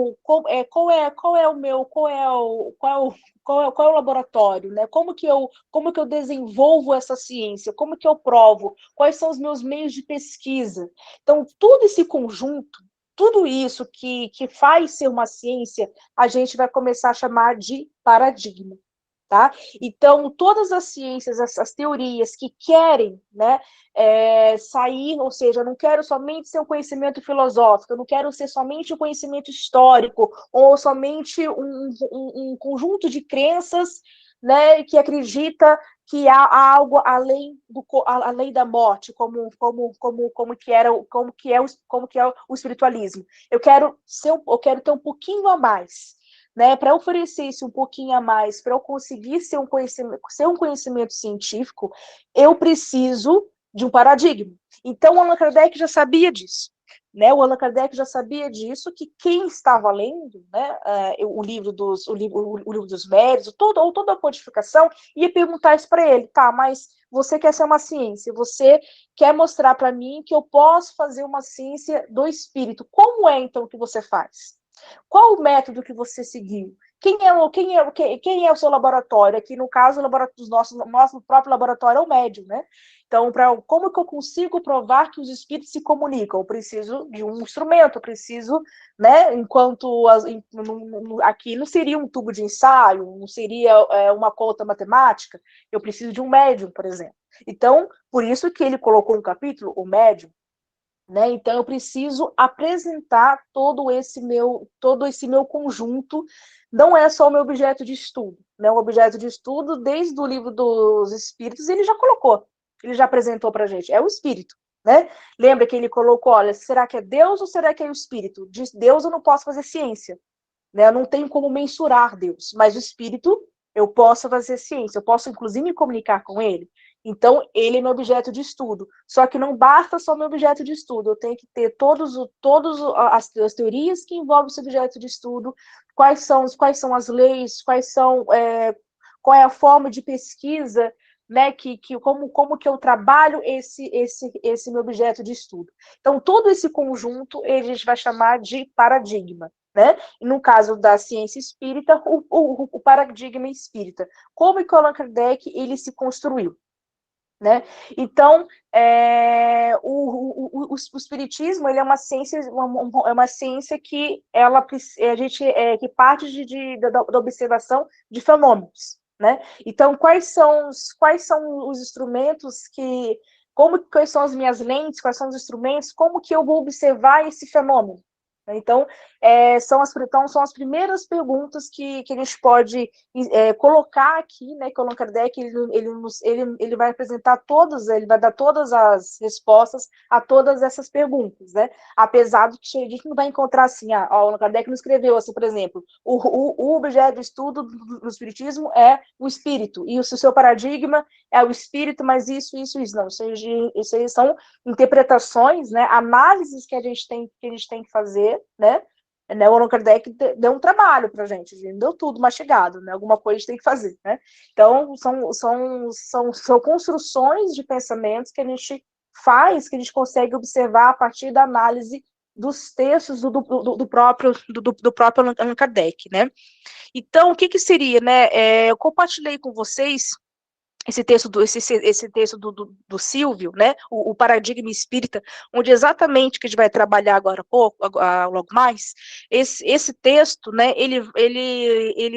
é o laboratório, né? Como que eu desenvolvo essa ciência? Como que eu provo? Quais são os meus meios de pesquisa? Então, todo esse conjunto, tudo isso que faz ser uma ciência, a gente vai começar a chamar de paradigma. Tá? Então, todas as ciências, as teorias que querem, né, sair, ou seja, eu não quero somente ser um conhecimento filosófico, eu não quero ser somente um conhecimento histórico, ou somente um conjunto de crenças, né, que acredita que há algo além da morte, como que é o espiritualismo. Eu quero ter um pouquinho a mais, né, para oferecer isso um pouquinho a mais, para eu conseguir ser um conhecimento científico, eu preciso de um paradigma. Então, o Allan Kardec já sabia disso. Né, o Allan Kardec já sabia disso, que quem estava lendo, né, o livro dos médios, toda a codificação, ia perguntar isso para ele, tá, mas você quer ser uma ciência, você quer mostrar para mim que eu posso fazer uma ciência do espírito. Como é, então, que você faz? Qual o método que você seguiu? Quem é o seu laboratório? Aqui, no caso, o nosso próprio laboratório é o médium, né? Então, como que eu consigo provar que os espíritos se comunicam? Eu preciso de um instrumento, eu preciso, né? Aqui não seria um tubo de ensaio, não seria uma conta matemática, eu preciso de um médium, por exemplo. Então, por isso que ele colocou no capítulo o médium. Né? Então, eu preciso apresentar todo esse meu conjunto não é só o meu objeto de estudo, né? O objeto de estudo, desde o livro dos Espíritos, ele já colocou, ele já apresentou para a gente, é o Espírito, né? Lembra que ele colocou, olha, será que é Deus ou será que é o Espírito? De Deus eu não posso fazer ciência, né? Eu não tenho como mensurar Deus, mas o Espírito eu posso fazer ciência, eu posso inclusive me comunicar com ele. Então, ele é meu objeto de estudo. Só que não basta só meu objeto de estudo, eu tenho que ter todas as teorias que envolvem esse objeto de estudo, quais são as leis, qual é a forma de pesquisa, né, como que eu trabalho esse meu objeto de estudo. Então, todo esse conjunto a gente vai chamar de paradigma. Né? E no caso da ciência espírita, o paradigma espírita. Como que o Allan Kardec ele se construiu? Né? Então, o espiritismo ele é uma ciência que que parte da observação de fenômenos, né? Então, quais são os instrumentos quais são as minhas lentes, quais são os instrumentos, como que eu vou observar esse fenômeno? Então, são as primeiras perguntas que a gente pode colocar aqui, né, que o Allan Kardec ele vai apresentar ele vai dar todas as respostas a todas essas perguntas, né? Apesar de que a gente não vai encontrar assim, o Allan Kardec não escreveu assim, por exemplo, o objeto de estudo do Espiritismo é o espírito, e o seu paradigma é o espírito, mas isso. Não, isso aí são interpretações, né, análises que a gente tem que fazer, né? O Allan Kardec deu um trabalho para a gente, deu tudo mastigado, né? Alguma coisa a gente tem que fazer, né? Então, são construções de pensamentos que a gente faz, que a gente consegue observar a partir da análise dos textos do próprio Allan Kardec, né? Então, o que seria, né? Eu compartilhei com vocês esse texto do Silvio, né, o paradigma espírita, onde exatamente que a gente vai trabalhar agora logo mais, esse texto, né, ele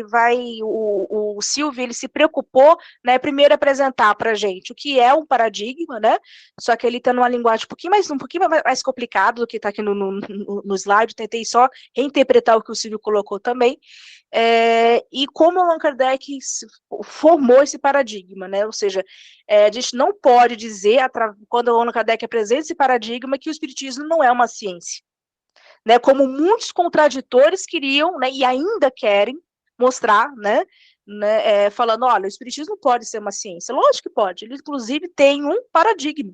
vai, o Silvio, ele se preocupou, né, primeiro apresentar para a gente o que é um paradigma, né, só que ele está numa linguagem um pouquinho mais complicado do que está aqui no slide, tentei só reinterpretar o que o Silvio colocou também, e como Allan Kardec formou esse paradigma, né? Ou seja, a gente não pode dizer, quando Allan Kardec apresenta esse paradigma, que o espiritismo não é uma ciência, né? Como muitos contraditores queriam, né, e ainda querem mostrar, né, falando, olha, o espiritismo pode ser uma ciência. Lógico que pode, ele inclusive tem um paradigma,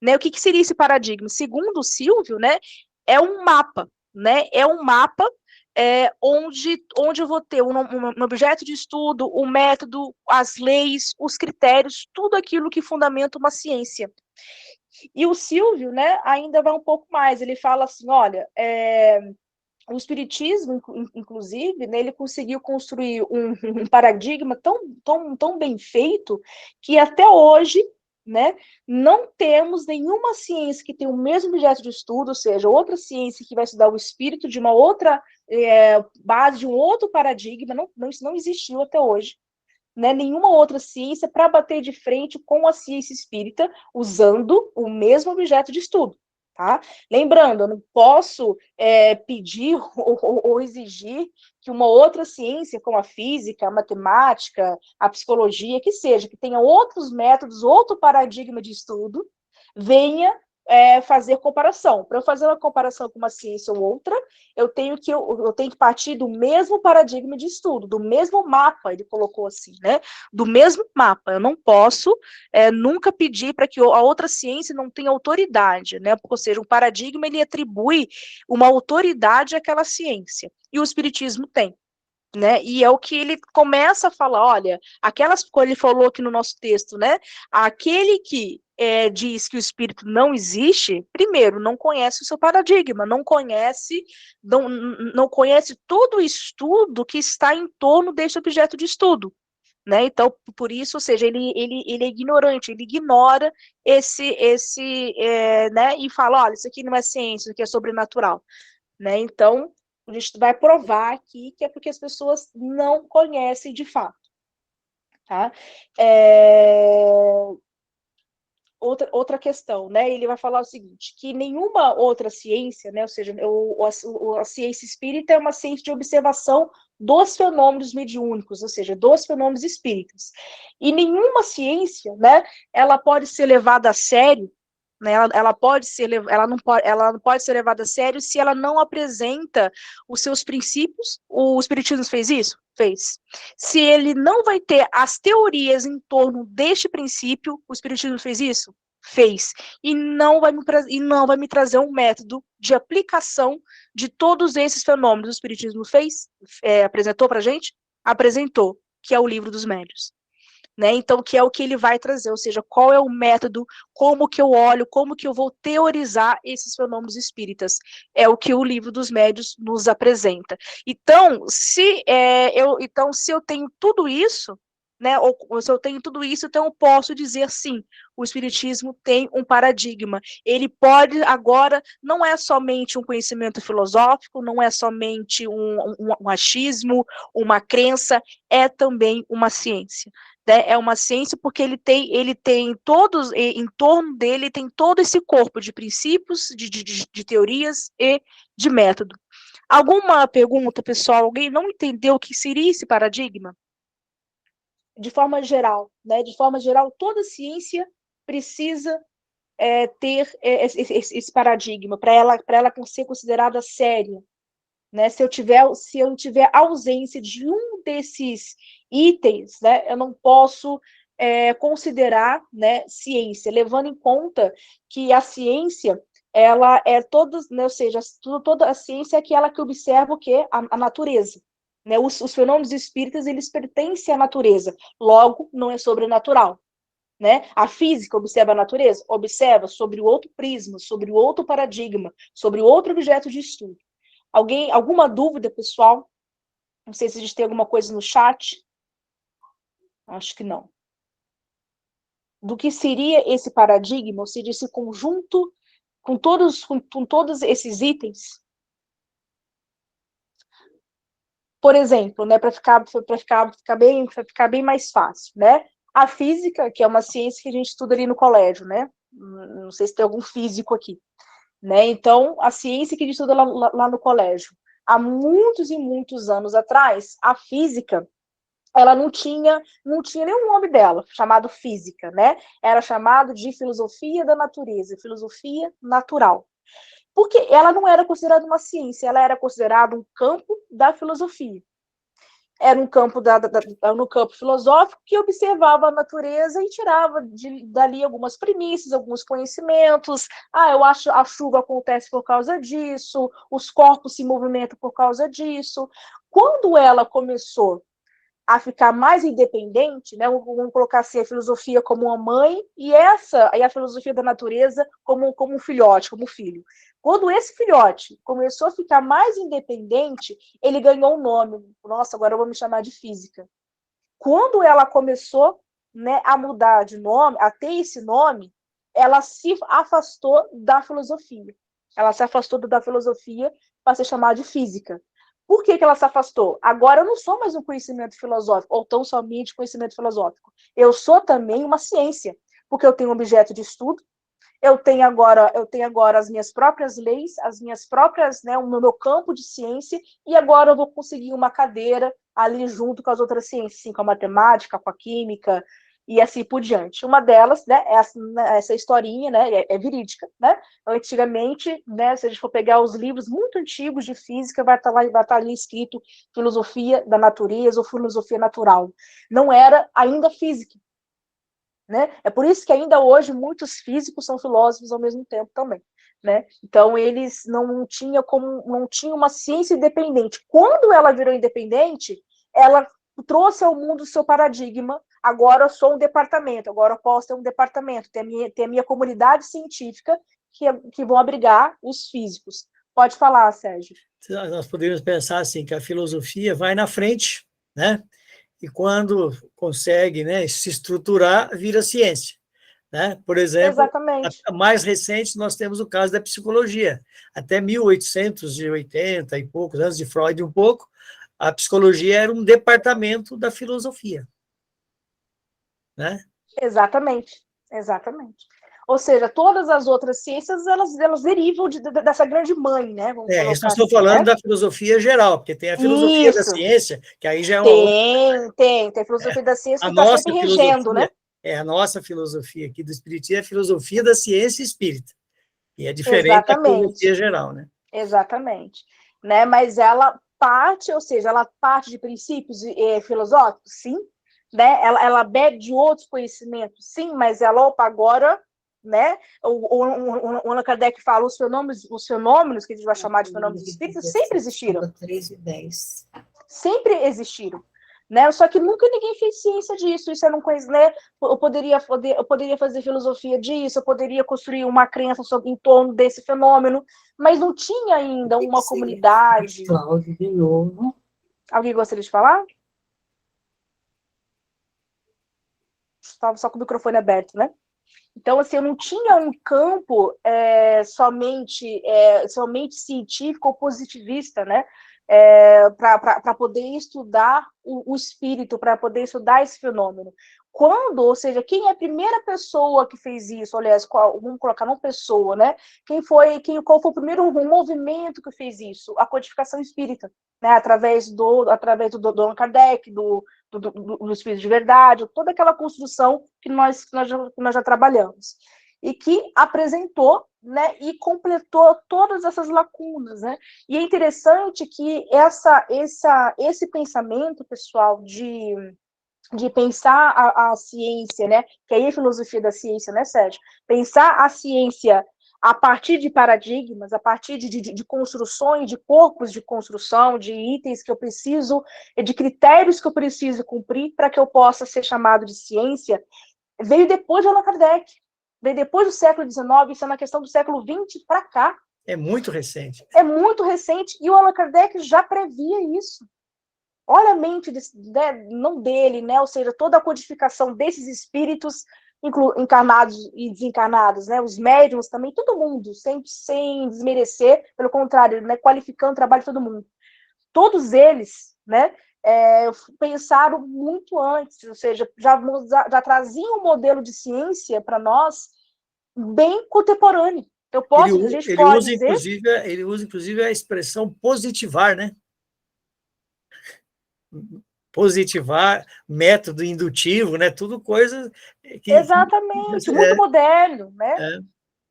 né? O que seria esse paradigma? Segundo o Silvio, né, é um mapa, né? É um mapa onde eu vou ter um objeto de estudo, o método, as leis, os critérios, tudo aquilo que fundamenta uma ciência. E o Silvio, né, ainda vai um pouco mais, ele fala assim, olha, o espiritismo, inclusive, né, ele conseguiu construir um paradigma tão bem feito que até hoje, né, não temos nenhuma ciência que tenha o mesmo objeto de estudo, ou seja, outra ciência que vai estudar o espírito de uma outra base, de um outro paradigma, isso não existiu até hoje, né, nenhuma outra ciência para bater de frente com a ciência espírita usando o mesmo objeto de estudo. Tá? Lembrando, eu não posso pedir ou exigir que uma outra ciência, como a física, a matemática, a psicologia, que seja, que tenha outros métodos, outro paradigma de estudo, venha fazer comparação. Para eu fazer uma comparação com uma ciência ou outra, eu tenho que partir do mesmo paradigma de estudo, do mesmo mapa, ele colocou assim, né? Do mesmo mapa. Eu não posso nunca pedir para que a outra ciência não tenha autoridade, né? Ou seja, o paradigma ele atribui uma autoridade àquela ciência, e o espiritismo tem. Né? E é o que ele começa a falar, olha, quando ele falou aqui no nosso texto, né? Aquele que diz que o espírito não existe, primeiro, não conhece o seu paradigma, não conhece todo o estudo que está em torno desse objeto de estudo. Né? Então, por isso, ou seja, ele é ignorante, ele ignora né? E fala, olha, isso aqui não é ciência, isso aqui é sobrenatural. Né? Então, a gente vai provar aqui que é porque as pessoas não conhecem de fato. Tá? Outra questão, né? Ele vai falar o seguinte, que nenhuma outra ciência, né? Ou seja, a ciência espírita é uma ciência de observação dos fenômenos mediúnicos, ou seja, dos fenômenos espíritas. E nenhuma ciência, né, ela pode ser levada a sério, né, ela não pode ser levada a sério se ela não apresenta os seus princípios. O Espiritismo fez isso? Fez. Se ele não vai ter as teorias em torno deste princípio, o Espiritismo fez isso? Fez. E não vai me trazer um método de aplicação de todos esses fenômenos. O Espiritismo fez? Apresentou para a gente? Apresentou, que é o Livro dos Médiuns. Né? Então, que é o que ele vai trazer, ou seja, qual é o método, como que eu olho, como que eu vou teorizar esses fenômenos espíritas. É o que o Livro dos Médiuns nos apresenta. Então, se eu tenho tudo isso, né, ou se eu tenho tudo isso, então eu posso dizer sim, o Espiritismo tem um paradigma. Ele pode agora, não é somente um conhecimento filosófico, não é somente um achismo, uma crença, é também uma ciência. Né? É uma ciência porque ele tem todos, em torno dele, tem todo esse corpo de princípios, de teorias e de método. Alguma pergunta, pessoal? Alguém não entendeu o que seria esse paradigma? De forma geral, né? De forma geral, toda ciência precisa ter esse paradigma para ela ser considerada séria. Né? Se eu tiver ausência de um desses itens, né, eu não posso considerar, né, ciência, levando em conta que a ciência, ela é né, ou seja, toda a ciência é aquela que observa o quê? A natureza. Né? Os fenômenos espíritas, eles pertencem à natureza, logo, não é sobrenatural. Né? A física observa a natureza? Observa sobre outro prisma, sobre outro paradigma, sobre outro objeto de estudo. Alguma dúvida, pessoal? Não sei se a gente tem alguma coisa no chat. Acho que não. Do que seria esse paradigma, ou seja, esse conjunto com todos esses itens? Por exemplo, né, para ficar bem mais fácil, né? A física, que é uma ciência que a gente estuda ali no colégio, né? Não sei se tem algum físico aqui. Né? Então, a ciência que a gente estuda lá no colégio. Há muitos e muitos anos atrás, a física, ela não tinha nenhum nome dela, chamado física, né? Era chamado de filosofia da natureza, filosofia natural. Porque ela não era considerada uma ciência, ela era considerada um campo da filosofia. Era um campo no campo filosófico que observava a natureza e tirava dali algumas premissas, alguns conhecimentos. Eu acho a chuva acontece por causa disso, os corpos se movimentam por causa disso. Quando ela começou a ficar mais independente, né? Vamos colocar assim, a filosofia como uma mãe e a filosofia da natureza como um filhote, como um filho. Quando esse filhote começou a ficar mais independente, ele ganhou um nome. Nossa, agora eu vou me chamar de física. Quando ela começou, né, a mudar de nome, a ter esse nome, ela se afastou da filosofia. Ela se afastou da filosofia para ser chamada de física. Por que ela se afastou? Agora eu não sou mais um conhecimento filosófico, ou tão somente conhecimento filosófico. Eu sou também uma ciência, porque eu tenho um objeto de estudo, eu tenho agora as minhas próprias leis, as minhas próprias, né, o meu campo de ciência, e agora eu vou conseguir uma cadeira ali junto com as outras ciências, assim, com a matemática, com a química, e assim por diante. Uma delas, né, essa historinha, né, é verídica, né? Antigamente, né, se a gente for pegar os livros muito antigos de física, vai estar ali escrito filosofia da natureza ou filosofia natural. Não era ainda física. Né? É por isso que ainda hoje muitos físicos são filósofos ao mesmo tempo também. Né? Então, eles não tinham uma ciência independente. Quando ela virou independente, ela trouxe ao mundo o seu paradigma. Agora eu sou um departamento, agora eu posso ter um departamento, ter a minha comunidade científica que vão abrigar os físicos. Pode falar, Sérgio. Nós poderíamos pensar assim, que a filosofia vai na frente, né? E quando consegue, né, se estruturar, vira ciência. Né? Por exemplo, exatamente, a mais recente, nós temos o caso da psicologia. Até 1880 e poucos, antes de Freud um pouco, a psicologia era um departamento da filosofia. Né? Exatamente. Ou seja, todas as outras ciências, elas derivam dessa grande mãe, né? Vamos Isso colocar nós estamos assim, falando né? da filosofia geral, porque tem a filosofia da Isso, ciência, que aí já é uma outra. tem a filosofia da ciência A que está sempre nossa regendo, né? filosofia, a nossa filosofia aqui do Espiritismo é a filosofia da ciência espírita, e é diferente da Exatamente, filosofia geral, né? exatamente. Né? Mas ela parte, ou seja, ela parte de princípios filosóficos, sim, né? Ela bebe de outros conhecimentos, sim, mas ela, opa, agora, né? O Allan Kardec fala, os fenômenos, que a gente vai chamar de fenômenos espíritas, sempre existiram. 13:10. Sempre existiram. Né? Só que nunca ninguém fez ciência disso, isso eu não conheço, né? Eu poderia fazer filosofia disso, eu poderia construir uma crença em torno desse fenômeno, mas não tinha ainda uma comunidade. Cláudio, de novo. Alguém gostaria de falar? Estava só com o microfone aberto, né? Então, assim, eu não tinha um campo somente científico ou positivista, né? Para poder estudar o espírito, para poder estudar esse fenômeno. Ou seja, quem é a primeira pessoa que fez isso? Aliás, vamos colocar não pessoa, né? Qual foi o primeiro movimento que fez isso? A codificação espírita, né? Através do Allan Kardec, do Espírito de Verdade, toda aquela construção que nós já trabalhamos. E que apresentou, né, e completou todas essas lacunas, né? E é interessante que esse pensamento, pessoal, de pensar a ciência, né? Que aí é a filosofia da ciência, né, Sérgio? Pensar a ciência a partir de paradigmas, a partir de construções, de corpos de construção, de itens que eu preciso, de critérios que eu preciso cumprir para que eu possa ser chamado de ciência, veio depois de Allan Kardec, veio depois do século XIX, isso é uma questão do século XX para cá. É muito recente. É muito recente, e o Allan Kardec já previa isso. Olha a mente não dele, né? Ou seja, toda a codificação desses espíritos encarnados e desencarnados, né? Os médiuns também, todo mundo, sem desmerecer, pelo contrário, né? Qualificando o trabalho de todo mundo. Todos eles, né? Pensaram muito antes, ou seja, já traziam um modelo de ciência para nós bem contemporâneo. A gente pode dizer. Ele usa, inclusive, a expressão positivar, né? Positivar, método indutivo, né? Tudo coisa que... Exatamente, muito moderno, né?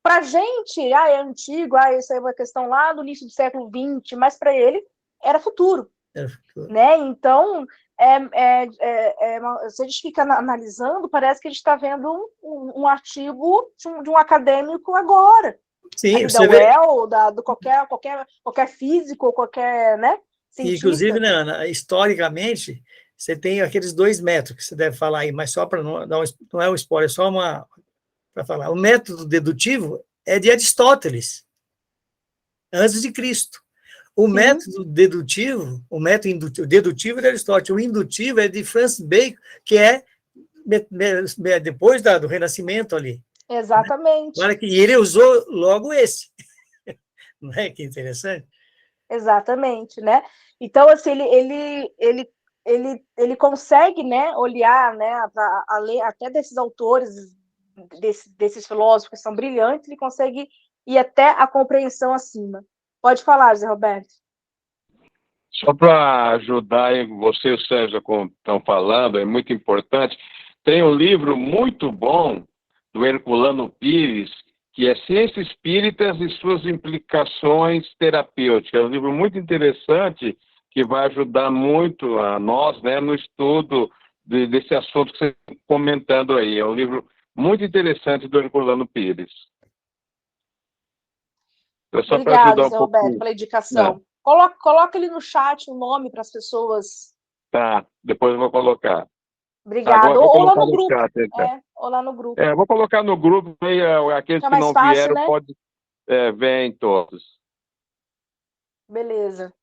Para a gente, é antigo, isso aí é uma questão lá do início do século XX, mas para ele era futuro. Né? Então, se a gente fica analisando, parece que a gente está vendo um artigo de um acadêmico agora. Sim, da UEL, do qualquer físico, qualquer, né, cientista. Inclusive, né, Ana, historicamente, você tem aqueles 2 métodos que você deve falar aí, mas só para não dar não é um spoiler, é só para falar. O método dedutivo é de Aristóteles, antes de Cristo. O Sim. método dedutivo, o método dedutivo é de Aristóteles, o indutivo é de Francis Bacon, que é depois do Renascimento ali. Exatamente. Né? E ele usou logo esse. Não é que interessante? Exatamente, né? Então, assim, ele consegue, né, olhar, né, até desses autores, desses filósofos que são brilhantes, ele consegue ir até a compreensão acima. Pode falar, Zé Roberto. Só para ajudar você e o Sérgio como estão falando, é muito importante, tem um livro muito bom do Herculano Pires, que é Ciências Espíritas e Suas Implicações Terapêuticas. É um livro muito interessante que vai ajudar muito a nós, né, no estudo desse assunto que você está comentando aí. É um livro muito interessante do Herculano Pires. Só obrigado, Zé Roberto, pela indicação. Coloca ali no chat o nome para as pessoas. Tá, depois eu vou colocar. Obrigado. Ou lá no grupo. Chat, então. Ou lá no grupo. Vou colocar no grupo, aí aqueles que não fácil, vieram, né? pode ver em todos. Beleza.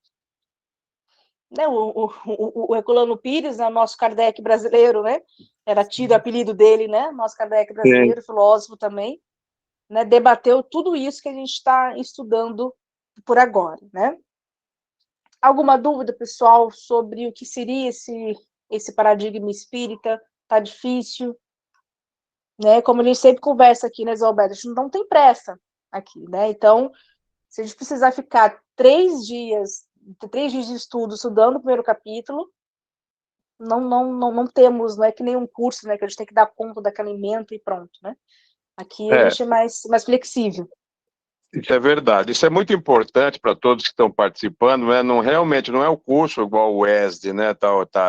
Né, o Herculano Pires, né, nosso Kardec brasileiro, né? Era tido o apelido dele, né? Nosso Kardec brasileiro, filósofo também, né? Debateu tudo isso que a gente está estudando por agora, né? Alguma dúvida, pessoal, sobre o que seria esse paradigma espírita? Tá difícil? né? Como a gente sempre conversa aqui, né, Zé Alberto, a gente não tem pressa aqui, né? Então, se a gente precisar ficar 3 dias de estudo, estudando o primeiro capítulo, não temos, não é que nem um curso, né, que a gente tem que dar conta daquele alimento e pronto, né? Aqui a É, gente é mais flexível. isso é verdade. Isso é muito importante para todos que estão participando, né? Não, realmente não é o curso igual o ESD, né?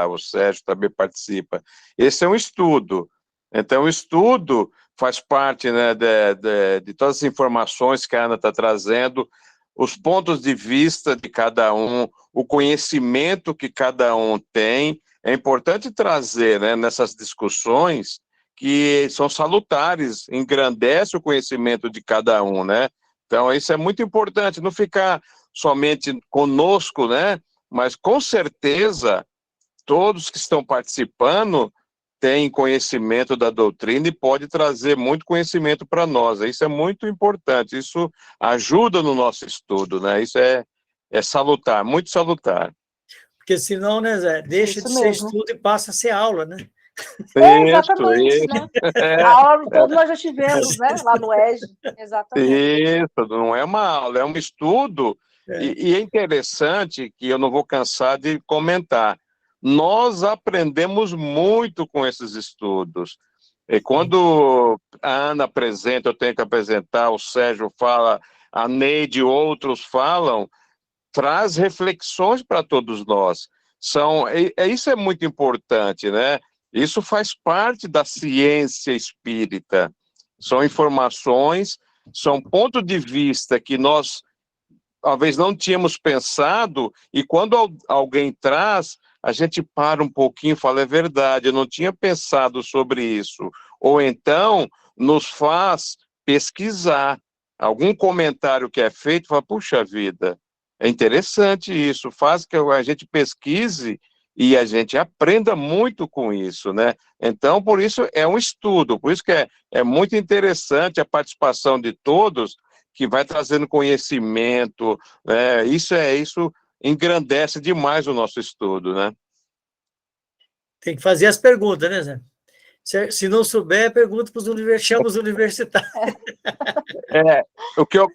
O Sérgio também participa. Esse é um estudo. Então, o estudo faz parte, né, de todas as informações que a Ana está trazendo, os pontos de vista de cada um, o conhecimento que cada um tem. É importante trazer, né, nessas discussões que são salutares, engrandece o conhecimento de cada um, né? Então, isso é muito importante, não ficar somente conosco, né? Mas, com certeza, todos que estão participando têm conhecimento da doutrina e pode trazer muito conhecimento para nós. Isso é muito importante, isso ajuda no nosso estudo, né? Isso é salutar, muito salutar. Porque senão, né, Zé, deixa Isso de ser mesmo. estudo e passa a ser aula, né? Exatamente, né? A aula toda nós já tivemos, né? Lá no EG. Exatamente. Isso, não é uma aula, é um estudo, É. e é interessante que eu não vou cansar de comentar. Nós aprendemos muito com esses estudos. E quando a Ana apresenta, eu tenho que apresentar, o Sérgio fala, a Neide e outros falam, traz reflexões para todos nós. Isso é muito importante, né? Isso faz parte da ciência espírita. São informações, são pontos de vista que nós talvez não tínhamos pensado, e quando alguém traz, a gente para um pouquinho e fala, é verdade, eu não tinha pensado sobre isso. Ou então, nos faz pesquisar. Algum comentário que é feito, fala, puxa vida, é interessante isso, faz que a gente pesquise e a gente aprenda muito com isso, né? Então, por isso é um estudo, por isso que é muito interessante a participação de todos, que vai trazendo conhecimento, né? Isso engrandece demais o nosso estudo, né? Tem que fazer as perguntas, né, Zé? Se não souber, pergunta para os chama os universitários. O que eu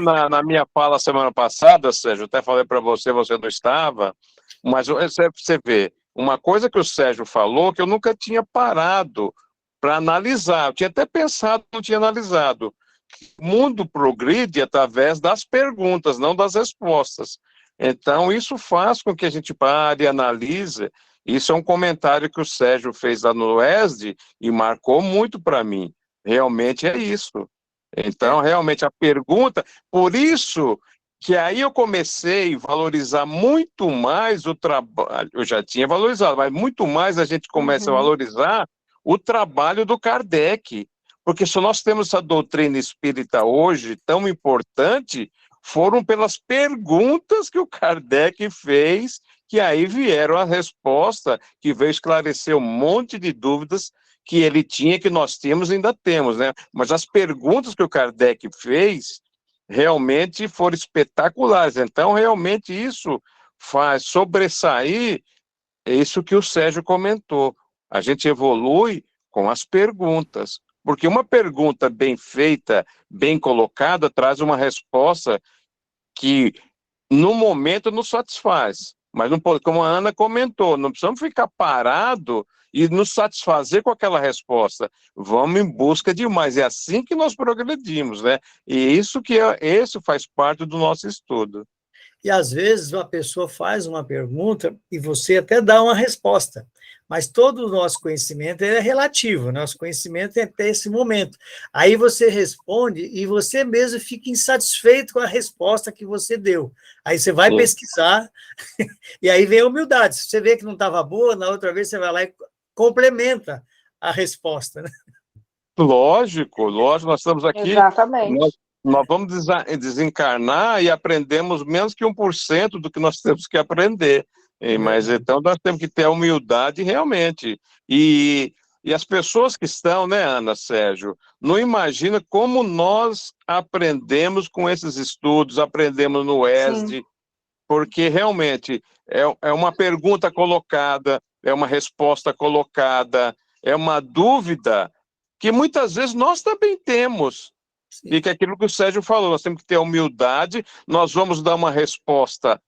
na minha fala semana passada, Sérgio, até falei para você, você não estava, mas você vê, uma coisa que o Sérgio falou que eu nunca tinha parado para analisar, eu tinha até pensado, não tinha analisado. O mundo progride através das perguntas, não das respostas. Então, isso faz com que a gente pare e analise. Isso é um comentário que o Sérgio fez lá no ESD e marcou muito para mim. Realmente é isso. Então, realmente, a pergunta... Por isso que aí eu comecei a valorizar muito mais o trabalho. Eu já tinha valorizado, mas muito mais a gente começa a valorizar o trabalho do Kardec. Porque se nós temos essa doutrina espírita hoje tão importante, foram pelas perguntas que o Kardec fez, que aí vieram a resposta, que veio esclarecer um monte de dúvidas que ele tinha, que nós temos e ainda temos, né? Mas as perguntas que o Kardec fez realmente foram espetaculares. Então, realmente, isso faz sobressair isso que o Sérgio comentou. A gente evolui com as perguntas. Porque uma pergunta bem feita, bem colocada, traz uma resposta que, no momento, nos satisfaz. Mas, não, como a Ana comentou, não precisamos ficar parado e nos satisfazer com aquela resposta. Vamos em busca de mais. É assim que nós progredimos, né? E isso faz parte do nosso estudo. E, às vezes, uma pessoa faz uma pergunta e você até dá uma resposta, mas todo o nosso conhecimento é relativo, nosso conhecimento é até esse momento. Aí você responde e você mesmo fica insatisfeito com a resposta que você deu. Aí você vai pesquisar e aí vem a humildade. Se você vê que não estava boa, na outra vez você vai lá e complementa a resposta, né? Lógico, nós estamos aqui... Exatamente. Nós vamos desencarnar e aprendemos menos que 1% do que nós temos que aprender. Mas então nós temos que ter a humildade realmente. E as pessoas que estão, né, Ana, Sérgio, não imagina como nós aprendemos com esses estudos, aprendemos no ESD, porque realmente é uma pergunta colocada, é uma resposta colocada, é uma dúvida que muitas vezes nós também temos. Sim. E que é aquilo que o Sérgio falou, nós temos que ter humildade, nós vamos dar uma resposta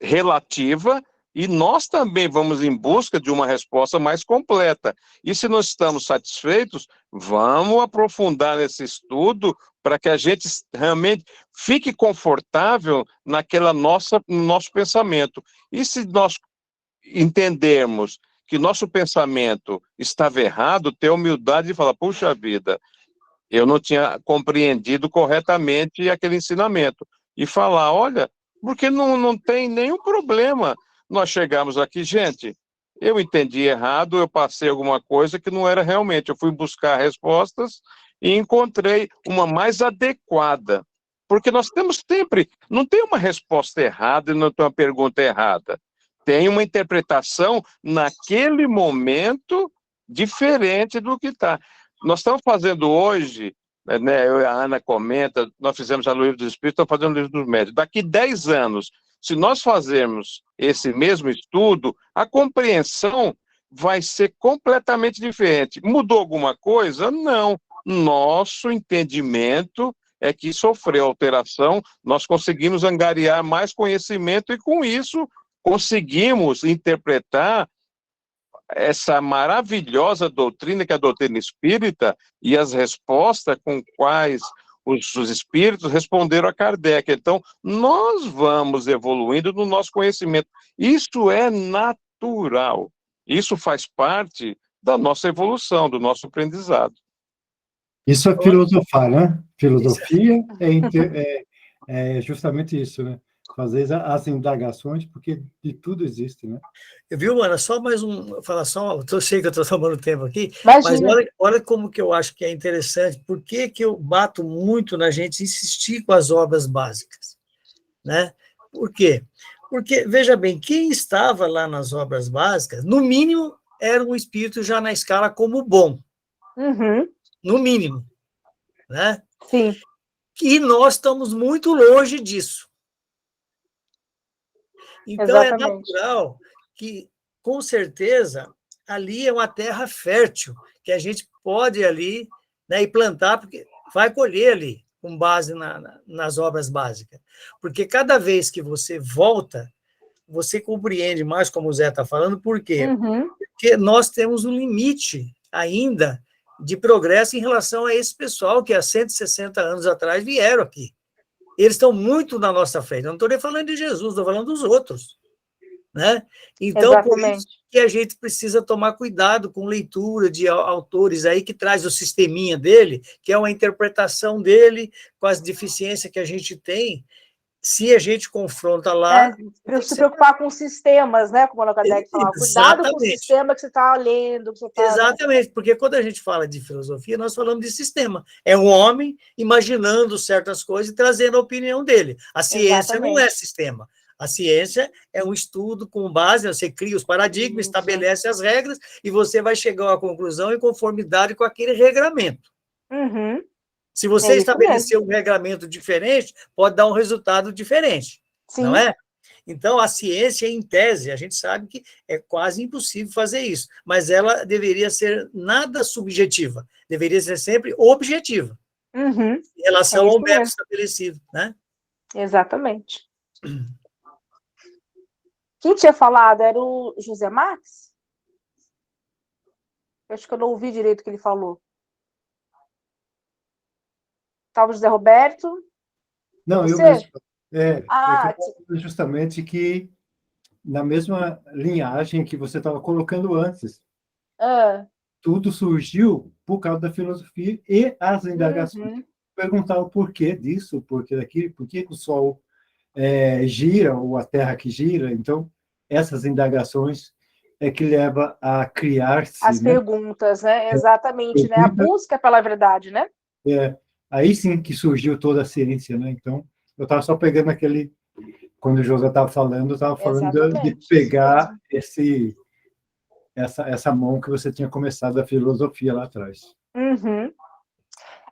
relativa e nós também vamos em busca de uma resposta mais completa. E se não estamos satisfeitos, vamos aprofundar nesse estudo para que a gente realmente fique confortável no nosso pensamento. E se nós entendermos que nosso pensamento estava errado, ter a humildade de falar, puxa vida, eu não tinha compreendido corretamente aquele ensinamento. E falar, olha, porque não tem nenhum problema nós chegarmos aqui, gente, eu entendi errado, eu passei alguma coisa que não era realmente. Eu fui buscar respostas e encontrei uma mais adequada. Porque nós temos sempre, não tem uma resposta errada e não tem uma pergunta errada. Tem uma interpretação naquele momento diferente do que está. Nós estamos fazendo hoje, né, eu e a Ana comenta, nós fizemos já no Livro dos Espíritos, estamos fazendo o Livro dos Médiuns. Daqui 10 anos, se nós fazermos esse mesmo estudo, a compreensão vai ser completamente diferente. Mudou alguma coisa? Não. Nosso entendimento é que sofreu alteração, nós conseguimos angariar mais conhecimento e, com isso, conseguimos interpretar essa maravilhosa doutrina que é a doutrina espírita e as respostas com quais os espíritos responderam a Kardec. Então, nós vamos evoluindo no nosso conhecimento. Isso é natural. Isso faz parte da nossa evolução, do nosso aprendizado. Isso é filosofar, né? Filosofia é justamente isso, né? Fazer as indagações, porque de tudo existe, né? Viu, Ana? Só mais falar só, eu sei que eu estou tomando tempo aqui, Imagina. mas olha como que eu acho que é interessante, por que eu bato muito na gente insistir com as obras básicas, né? Por quê? Porque, veja bem, quem estava lá nas obras básicas, no mínimo, era um espírito já na escala como bom, no mínimo, né? Sim. E nós estamos muito longe disso. Então, Exatamente. é natural que, com certeza, ali é uma terra fértil, que a gente pode ali, né, e plantar, porque vai colher ali, com base nas obras básicas. Porque cada vez que você volta, você compreende mais, como o Zé está falando, por quê? Porque nós temos um limite ainda de progresso em relação a esse pessoal que há 160 anos atrás vieram aqui. Eles estão muito na nossa frente. Eu não estou nem falando de Jesus, estou falando dos outros. Né? Então, Exatamente. Por isso que a gente precisa tomar cuidado com leitura de autores aí que traz o sisteminha dele, que é uma interpretação dele com as deficiências que a gente tem. Se a gente confronta lá... se preocupar com sistemas, né? Como a Kardec falava. Cuidado com o sistema que você está lendo. Que você tá, exatamente, porque quando a gente fala de filosofia, nós falamos de sistema. É um homem imaginando certas coisas e trazendo a opinião dele. A ciência não é sistema. A ciência é um estudo com base, você cria os paradigmas, estabelece as regras e você vai chegar à conclusão em conformidade com aquele regramento. Se você estabelecer um regramento diferente, pode dar um resultado diferente, não é? Então, a ciência, em tese, a gente sabe que é quase impossível fazer isso, mas ela deveria ser nada subjetiva, deveria ser sempre objetiva, em relação ao método estabelecido, né? Exatamente. Quem tinha falado era o José Marques? Eu acho que eu não ouvi direito o que ele falou. Estava o José Roberto? Não, você? Eu mesmo. Justamente que na mesma linhagem que você estava colocando antes. Tudo surgiu por causa da filosofia e as indagações. Perguntar o porquê disso, o porquê daquilo, por que o Sol gira, ou a Terra que gira. Então, essas indagações é que leva a criar-se... As perguntas, né? Exatamente, né? A busca pela verdade, né? Aí sim que surgiu toda a ciência, né? Então, eu estava só pegando aquele... Quando o José estava falando, eu estava falando de pegar essa mão que você tinha começado da filosofia lá atrás.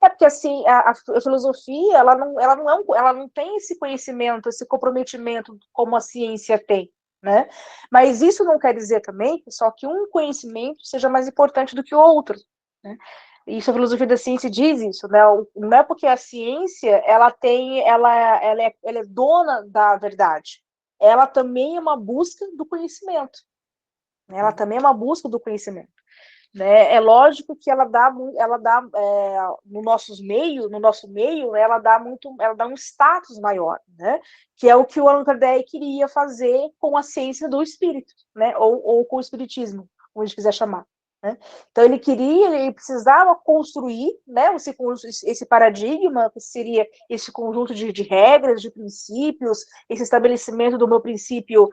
É porque, assim, a filosofia, ela não tem esse conhecimento, esse comprometimento como a ciência tem, né? Mas isso não quer dizer também, pessoal, que um conhecimento seja mais importante do que o outro, né? Isso a filosofia da ciência diz isso, né? Não é porque a ciência ela é dona da verdade. Ela também é uma busca do conhecimento. Ela também é uma busca do conhecimento. Né? É lógico que ela dá no nosso meio, ela dá um status maior, né? Que é o que o Allan Kardec queria fazer com a ciência do espírito, né? Ou com o espiritismo, como a gente quiser chamar. Né? Então ele precisava construir, né, esse paradigma, que seria esse conjunto de regras, de princípios, esse estabelecimento do meu princípio,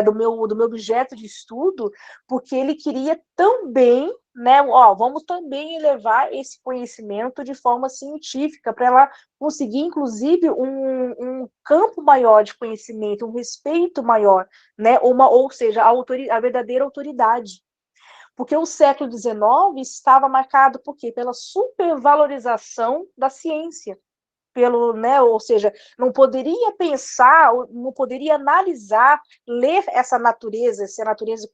do meu objeto de estudo, porque ele queria também, né, vamos também levar esse conhecimento de forma científica, para ela conseguir, inclusive, um campo maior de conhecimento, um respeito maior, né, ou seja, a verdadeira autoridade. Porque o século XIX estava marcado por quê? Pela supervalorização da ciência. Né, ou seja, não poderia pensar, não poderia analisar, ler essa natureza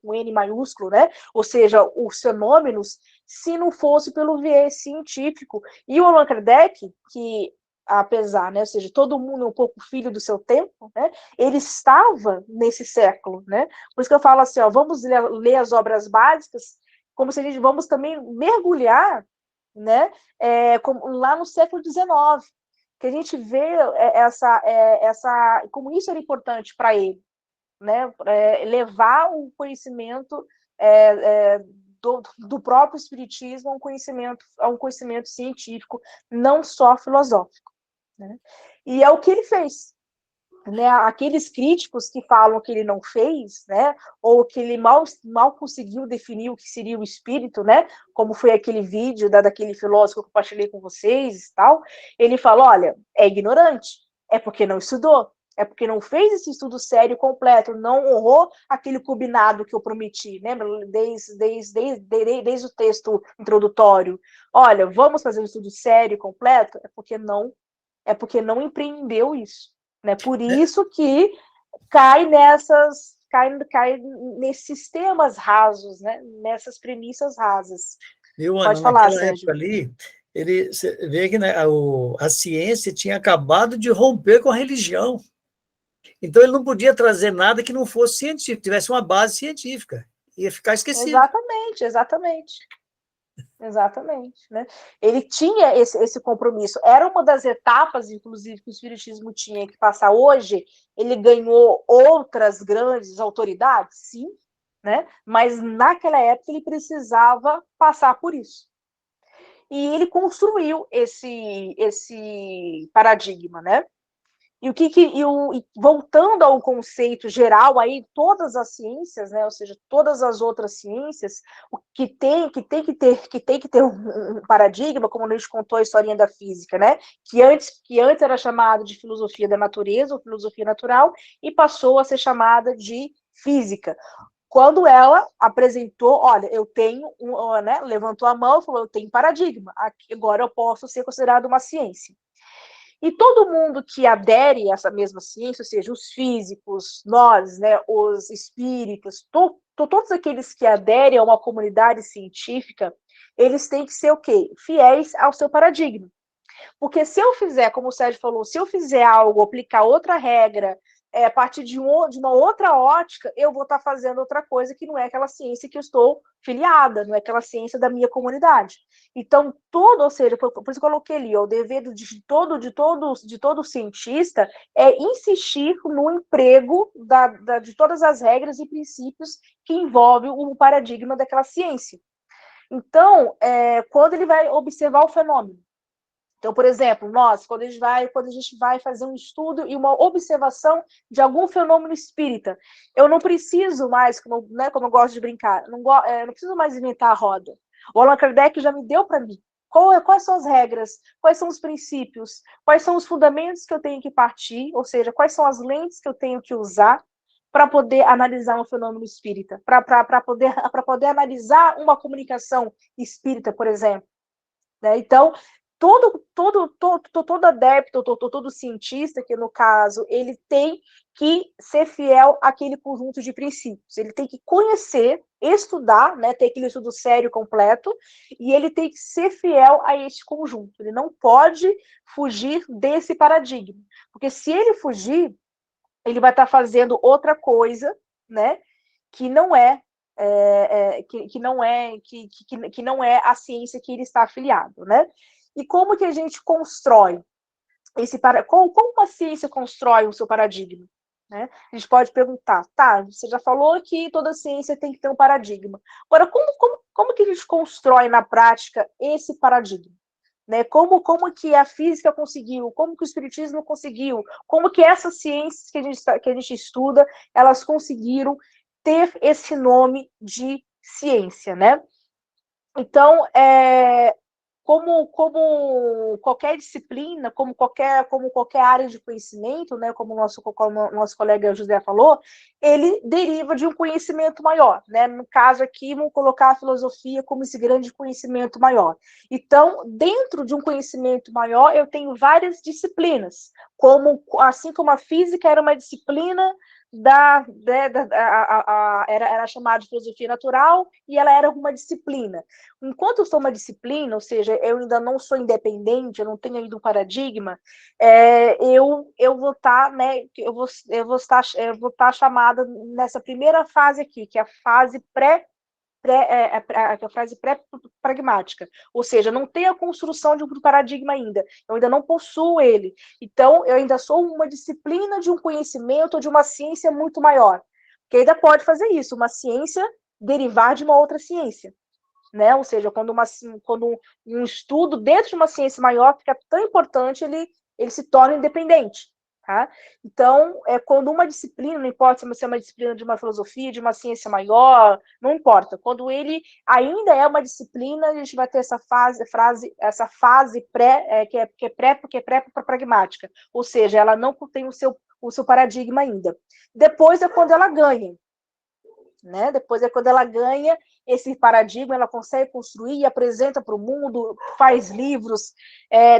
com N maiúsculo, né? Ou seja, os fenômenos, se não fosse pelo viés científico. E o Allan Kardec, que apesar, né, ou seja, todo mundo é um pouco filho do seu tempo, né, ele estava nesse século, né, por isso que eu falo assim, vamos ler as obras básicas, como se a gente, vamos também mergulhar, né, lá no século XIX, que a gente vê como isso era importante para ele, né, levar o conhecimento do próprio espiritismo a um conhecimento científico, não só filosófico. Né? E é o que ele fez. Né? Aqueles críticos que falam que ele não fez, né? Ou que ele mal conseguiu definir o que seria o espírito, né? Como foi aquele vídeo daquele filósofo que eu compartilhei com vocês e tal, ele fala, olha, é ignorante, é porque não estudou, é porque não fez esse estudo sério completo, não honrou aquele combinado que eu prometi, lembra? Desde o texto introdutório. Olha, vamos fazer um estudo sério completo? É porque não empreendeu isso. Né? Por isso que cai nesses sistemas rasos, né? Nessas premissas rasas. Pode falar, naquela Sérgio. época ali, você vê que, né, a ciência tinha acabado de romper com a religião. Então, ele não podia trazer nada que não fosse científico, tivesse uma base científica. Ia ficar esquecido. Exatamente. Né? Ele tinha esse compromisso. Era uma das etapas, inclusive, que o espiritismo tinha que passar. Hoje, ele ganhou outras grandes autoridades, sim, né? Mas naquela época ele precisava passar por isso. E ele construiu esse paradigma, né? E voltando ao conceito geral, aí todas as ciências, né, ou seja, todas as outras ciências, o que tem que ter um paradigma, como a gente contou a historinha da física, né, que antes era chamado de filosofia da natureza ou filosofia natural e passou a ser chamada de física. Quando ela apresentou, olha, eu tenho, né, levantou a mão e falou, eu tenho paradigma, agora eu posso ser considerado uma ciência. E todo mundo que adere a essa mesma ciência, ou seja, os físicos, nós, né, os espíritos, todos aqueles que aderem a uma comunidade científica, eles têm que ser o quê? Fiéis ao seu paradigma. Porque se eu fizer, como o Sérgio falou, se eu fizer algo, aplicar outra regra, a partir de uma outra ótica, eu vou estar fazendo outra coisa que não é aquela ciência que eu estou filiada, não é aquela ciência da minha comunidade. Então, ou seja, por isso que eu coloquei ali, o dever de todo cientista é insistir no emprego de todas as regras e princípios que envolvem o paradigma daquela ciência. Então, quando ele vai observar o fenômeno, então, por exemplo, quando a gente vai fazer um estudo e uma observação de algum fenômeno espírita, eu não preciso mais, como eu gosto de brincar, não preciso mais inventar a roda. O Allan Kardec já me deu para mim. Quais são as regras, quais são os princípios, quais são os fundamentos que eu tenho que partir, ou seja, quais são as lentes que eu tenho que usar para poder analisar um fenômeno espírita, para poder analisar uma comunicação espírita, por exemplo. Né? Então, todo adepto, todo cientista, que no caso, ele tem que ser fiel àquele conjunto de princípios. Ele tem que conhecer, estudar, né, ter aquele estudo sério completo, e ele tem que ser fiel a esse conjunto. Ele não pode fugir desse paradigma, porque se ele fugir, ele vai estar fazendo outra coisa, né, que não é que não é a ciência que ele está afiliado, né? E como que a gente constrói como a ciência constrói o seu paradigma? Né? A gente pode perguntar, tá, você já falou que toda ciência tem que ter um paradigma. Agora, como que a gente constrói na prática esse paradigma? Né? Como que a física conseguiu? Como que o espiritismo conseguiu? Como que essas ciências que a gente estuda, elas conseguiram ter esse nome de ciência, né? Então, como qualquer disciplina, como qualquer área de conhecimento, né, como o nosso colega José falou, ele deriva de um conhecimento maior, né? No caso aqui, vamos colocar a filosofia como esse grande conhecimento maior. Então, dentro de um conhecimento maior, eu tenho várias disciplinas, assim como a física era uma disciplina era chamada de filosofia natural, e ela era uma disciplina. Enquanto eu sou uma disciplina, ou seja, eu ainda não sou independente, eu não tenho ainda um paradigma, eu vou estar, né, eu vou estar chamada nessa primeira fase aqui, que é a fase pré-pragmática, ou seja, não tem a construção de um paradigma ainda, eu ainda não possuo ele, então eu ainda sou uma disciplina de um conhecimento ou de uma ciência muito maior, que ainda pode fazer isso, uma ciência derivar de uma outra ciência, né? Ou seja, quando um estudo dentro de uma ciência maior fica tão importante, ele se torna independente. Tá? Então, quando uma disciplina, não importa se é uma disciplina de uma filosofia, de uma ciência maior, não importa. Quando ele ainda é uma disciplina, a gente vai ter essa fase pré, que é pré-pragmática, ou seja, ela não tem o seu paradigma ainda. Depois é quando ela ganha. Né? Depois é quando ela ganha esse paradigma, ela consegue construir e apresenta para o mundo, faz livros,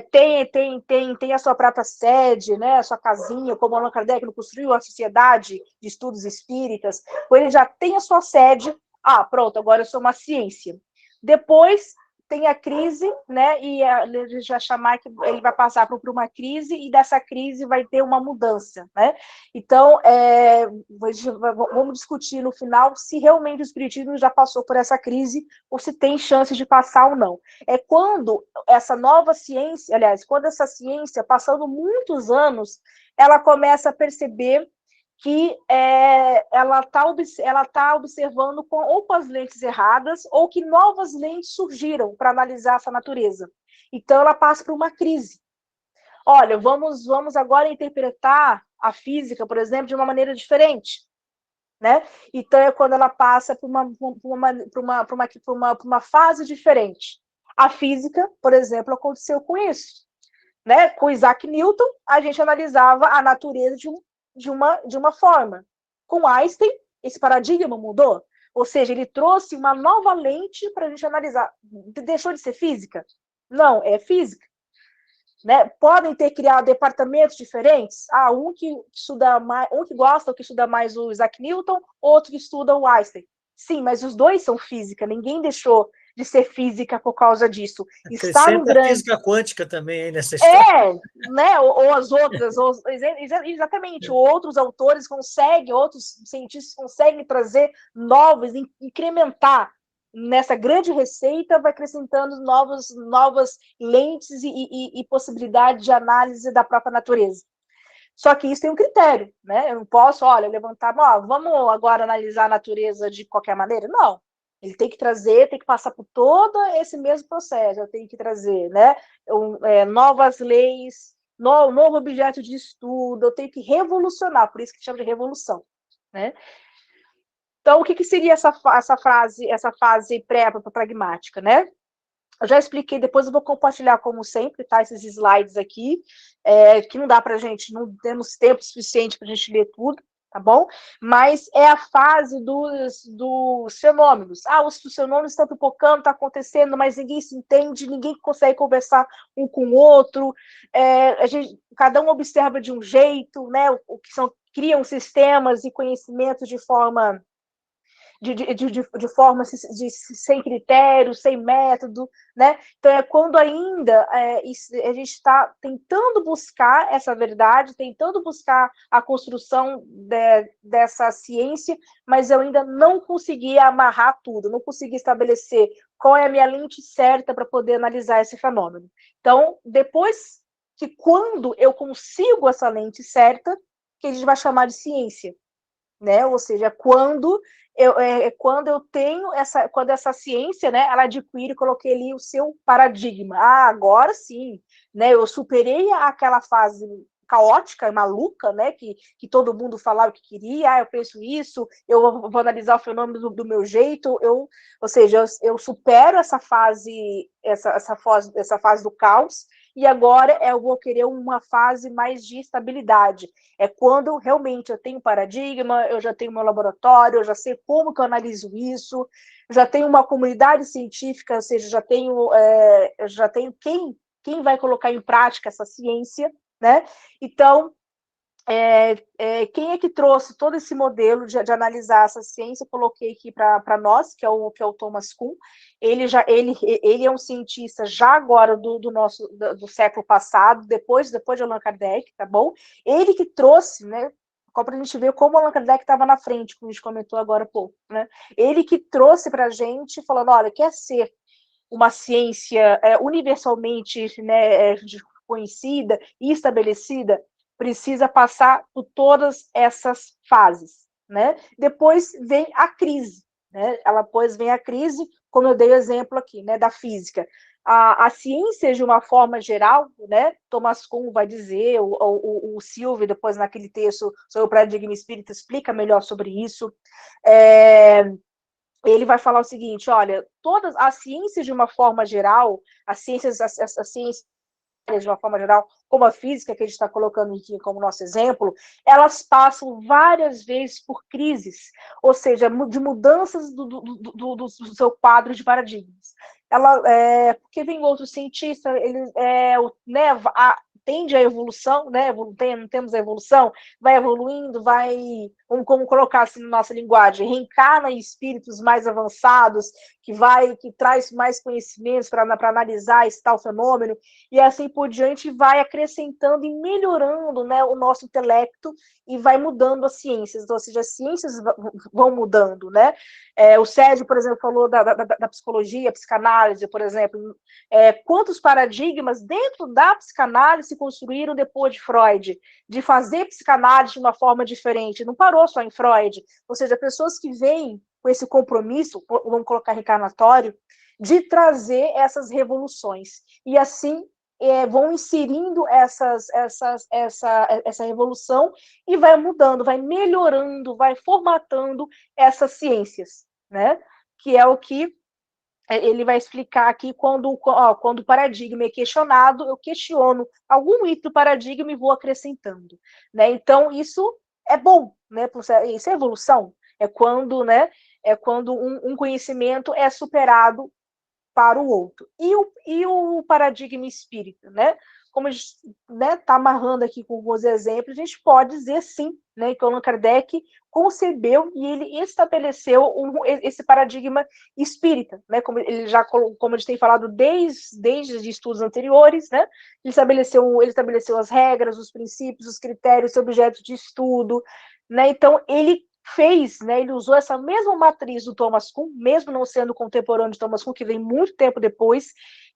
tem a sua própria sede, né? A sua casinha, como Allan Kardec construiu a Sociedade de Estudos Espíritas, ele já tem a sua sede, pronto, agora eu sou uma ciência. Depois tem a crise, né? E ele já chamar que ele vai passar por uma crise, e dessa crise vai ter uma mudança, né? Então, vamos discutir no final se realmente o espiritismo já passou por essa crise ou se tem chance de passar ou não. É quando essa nova ciência, aliás, quando essa ciência, passando muitos anos, ela começa a perceber que ela está observando ou com as lentes erradas, ou que novas lentes surgiram para analisar essa natureza. Então, ela passa por uma crise. Olha, vamos agora interpretar a física, por exemplo, de uma maneira diferente. Né? Então, é quando ela passa por uma fase diferente. A física, por exemplo, aconteceu com isso. Né? Com Isaac Newton, a gente analisava a natureza de uma forma. Com Einstein, esse paradigma mudou, ou seja, ele trouxe uma nova lente para a gente analisar. Deixou de ser física? Não, é física. Né? Podem ter criado departamentos diferentes, um que estuda mais, um que gosta ou que estuda mais o Isaac Newton, outro que estuda o Einstein. Sim, mas os dois são física, ninguém deixou de ser física por causa disso. Está no grande... física quântica também nessa história. Né? Ou as outras, exatamente, outros autores outros cientistas conseguem trazer novos, incrementar nessa grande receita, vai acrescentando novas lentes e possibilidade de análise da própria natureza. Só que isso tem um critério, né? Eu não posso, levantar, vamos agora analisar a natureza de qualquer maneira? Não. Ele tem que trazer, tem que passar por todo esse mesmo processo, eu tenho que trazer, né, novas leis, novo objeto de estudo, eu tenho que revolucionar, por isso que chama de revolução, né? Então, o que seria essa fase pré-pragmática, né? Eu já expliquei, depois eu vou compartilhar, como sempre, tá, esses slides aqui, que não dá para a gente, não temos tempo suficiente para a gente ler tudo, tá bom? Mas é a fase dos fenômenos. Os fenômenos estão pipocando, está acontecendo, mas ninguém se entende, ninguém consegue conversar um com o outro, cada um observa de um jeito, né? Criam sistemas e conhecimentos de forma sem critério, sem método, né? Então, é quando ainda a gente está tentando buscar essa verdade, tentando buscar a construção dessa ciência, mas eu ainda não consegui amarrar tudo, não consegui estabelecer qual é a minha lente certa para poder analisar esse fenômeno. Então, depois quando eu consigo essa lente certa, que a gente vai chamar de ciência, né? Ou seja, quando eu tenho quando essa ciência, né, ela adquire, coloquei ali o seu paradigma. Agora sim, né, eu superei aquela fase caótica, maluca, né, que todo mundo falava que queria, eu penso isso, eu vou analisar o fenômeno do meu jeito, ou seja, eu supero essa fase do caos, e agora eu vou querer uma fase mais de estabilidade. É quando realmente eu tenho paradigma, eu já tenho meu laboratório, eu já sei como que eu analiso isso, já tenho uma comunidade científica, ou seja, já tenho quem vai colocar em prática essa ciência, né? Então, quem é que trouxe todo esse modelo de analisar essa ciência? Eu coloquei aqui para nós, que é o Thomas Kuhn. Ele é um cientista já agora do século passado, depois de Allan Kardec, tá bom? Ele que trouxe, né? Para a gente ver como Allan Kardec estava na frente, como a gente comentou agora há pouco, né? Ele que trouxe para a gente, falando, olha, quer ser uma ciência universalmente, né, conhecida e estabelecida, precisa passar por todas essas fases, né? Depois vem a crise, né? Depois vem a crise, como eu dei o exemplo aqui, né, da física. A ciência, de uma forma geral, né, Thomas Kuhn vai dizer, o Silvio, depois naquele texto sobre o paradigma espírita, explica melhor sobre isso. Ele vai falar o seguinte, olha, todas as ciências, de uma forma geral, as ciências de uma forma geral, como a física, que a gente está colocando aqui como nosso exemplo, elas passam várias vezes por crises, ou seja, de mudanças do seu quadro de paradigmas. Porque vem outro cientista, ele tende à evolução, né? Temos a evolução, vai evoluindo, como colocar assim na nossa linguagem, reencarna em espíritos mais avançados, que traz mais conhecimentos para analisar esse tal fenômeno, e assim por diante vai acrescentando e melhorando, né, o nosso intelecto e vai mudando as ciências, ou seja, as ciências vão mudando, né? O Sérgio, por exemplo, falou da psicologia, psicanálise, por exemplo. Quantos paradigmas dentro da psicanálise se construíram depois de Freud, de fazer psicanálise de uma forma diferente, não parou só em Freud, ou seja, pessoas que vêm com esse compromisso, vamos colocar reencarnatório, de trazer essas revoluções, e assim vão inserindo essa revolução e vai mudando, vai melhorando, vai formatando essas ciências, né? Que é o que ele vai explicar aqui quando o paradigma é questionado, eu questiono algum item do paradigma e vou acrescentando, né? Então, isso é bom, né? Isso é evolução, é quando um conhecimento é superado para o outro. E o paradigma espírita, né? Como a gente está amarrando aqui com alguns exemplos, a gente pode dizer sim, né, que o Allan Kardec concebeu e ele estabeleceu esse paradigma espírita, né, como a gente tem falado desde os estudos anteriores, né, ele estabeleceu as regras, os princípios, os critérios, os objetos de estudo, né, então ele ele usou essa mesma matriz do Thomas Kuhn, mesmo não sendo contemporâneo de Thomas Kuhn, que vem muito tempo depois.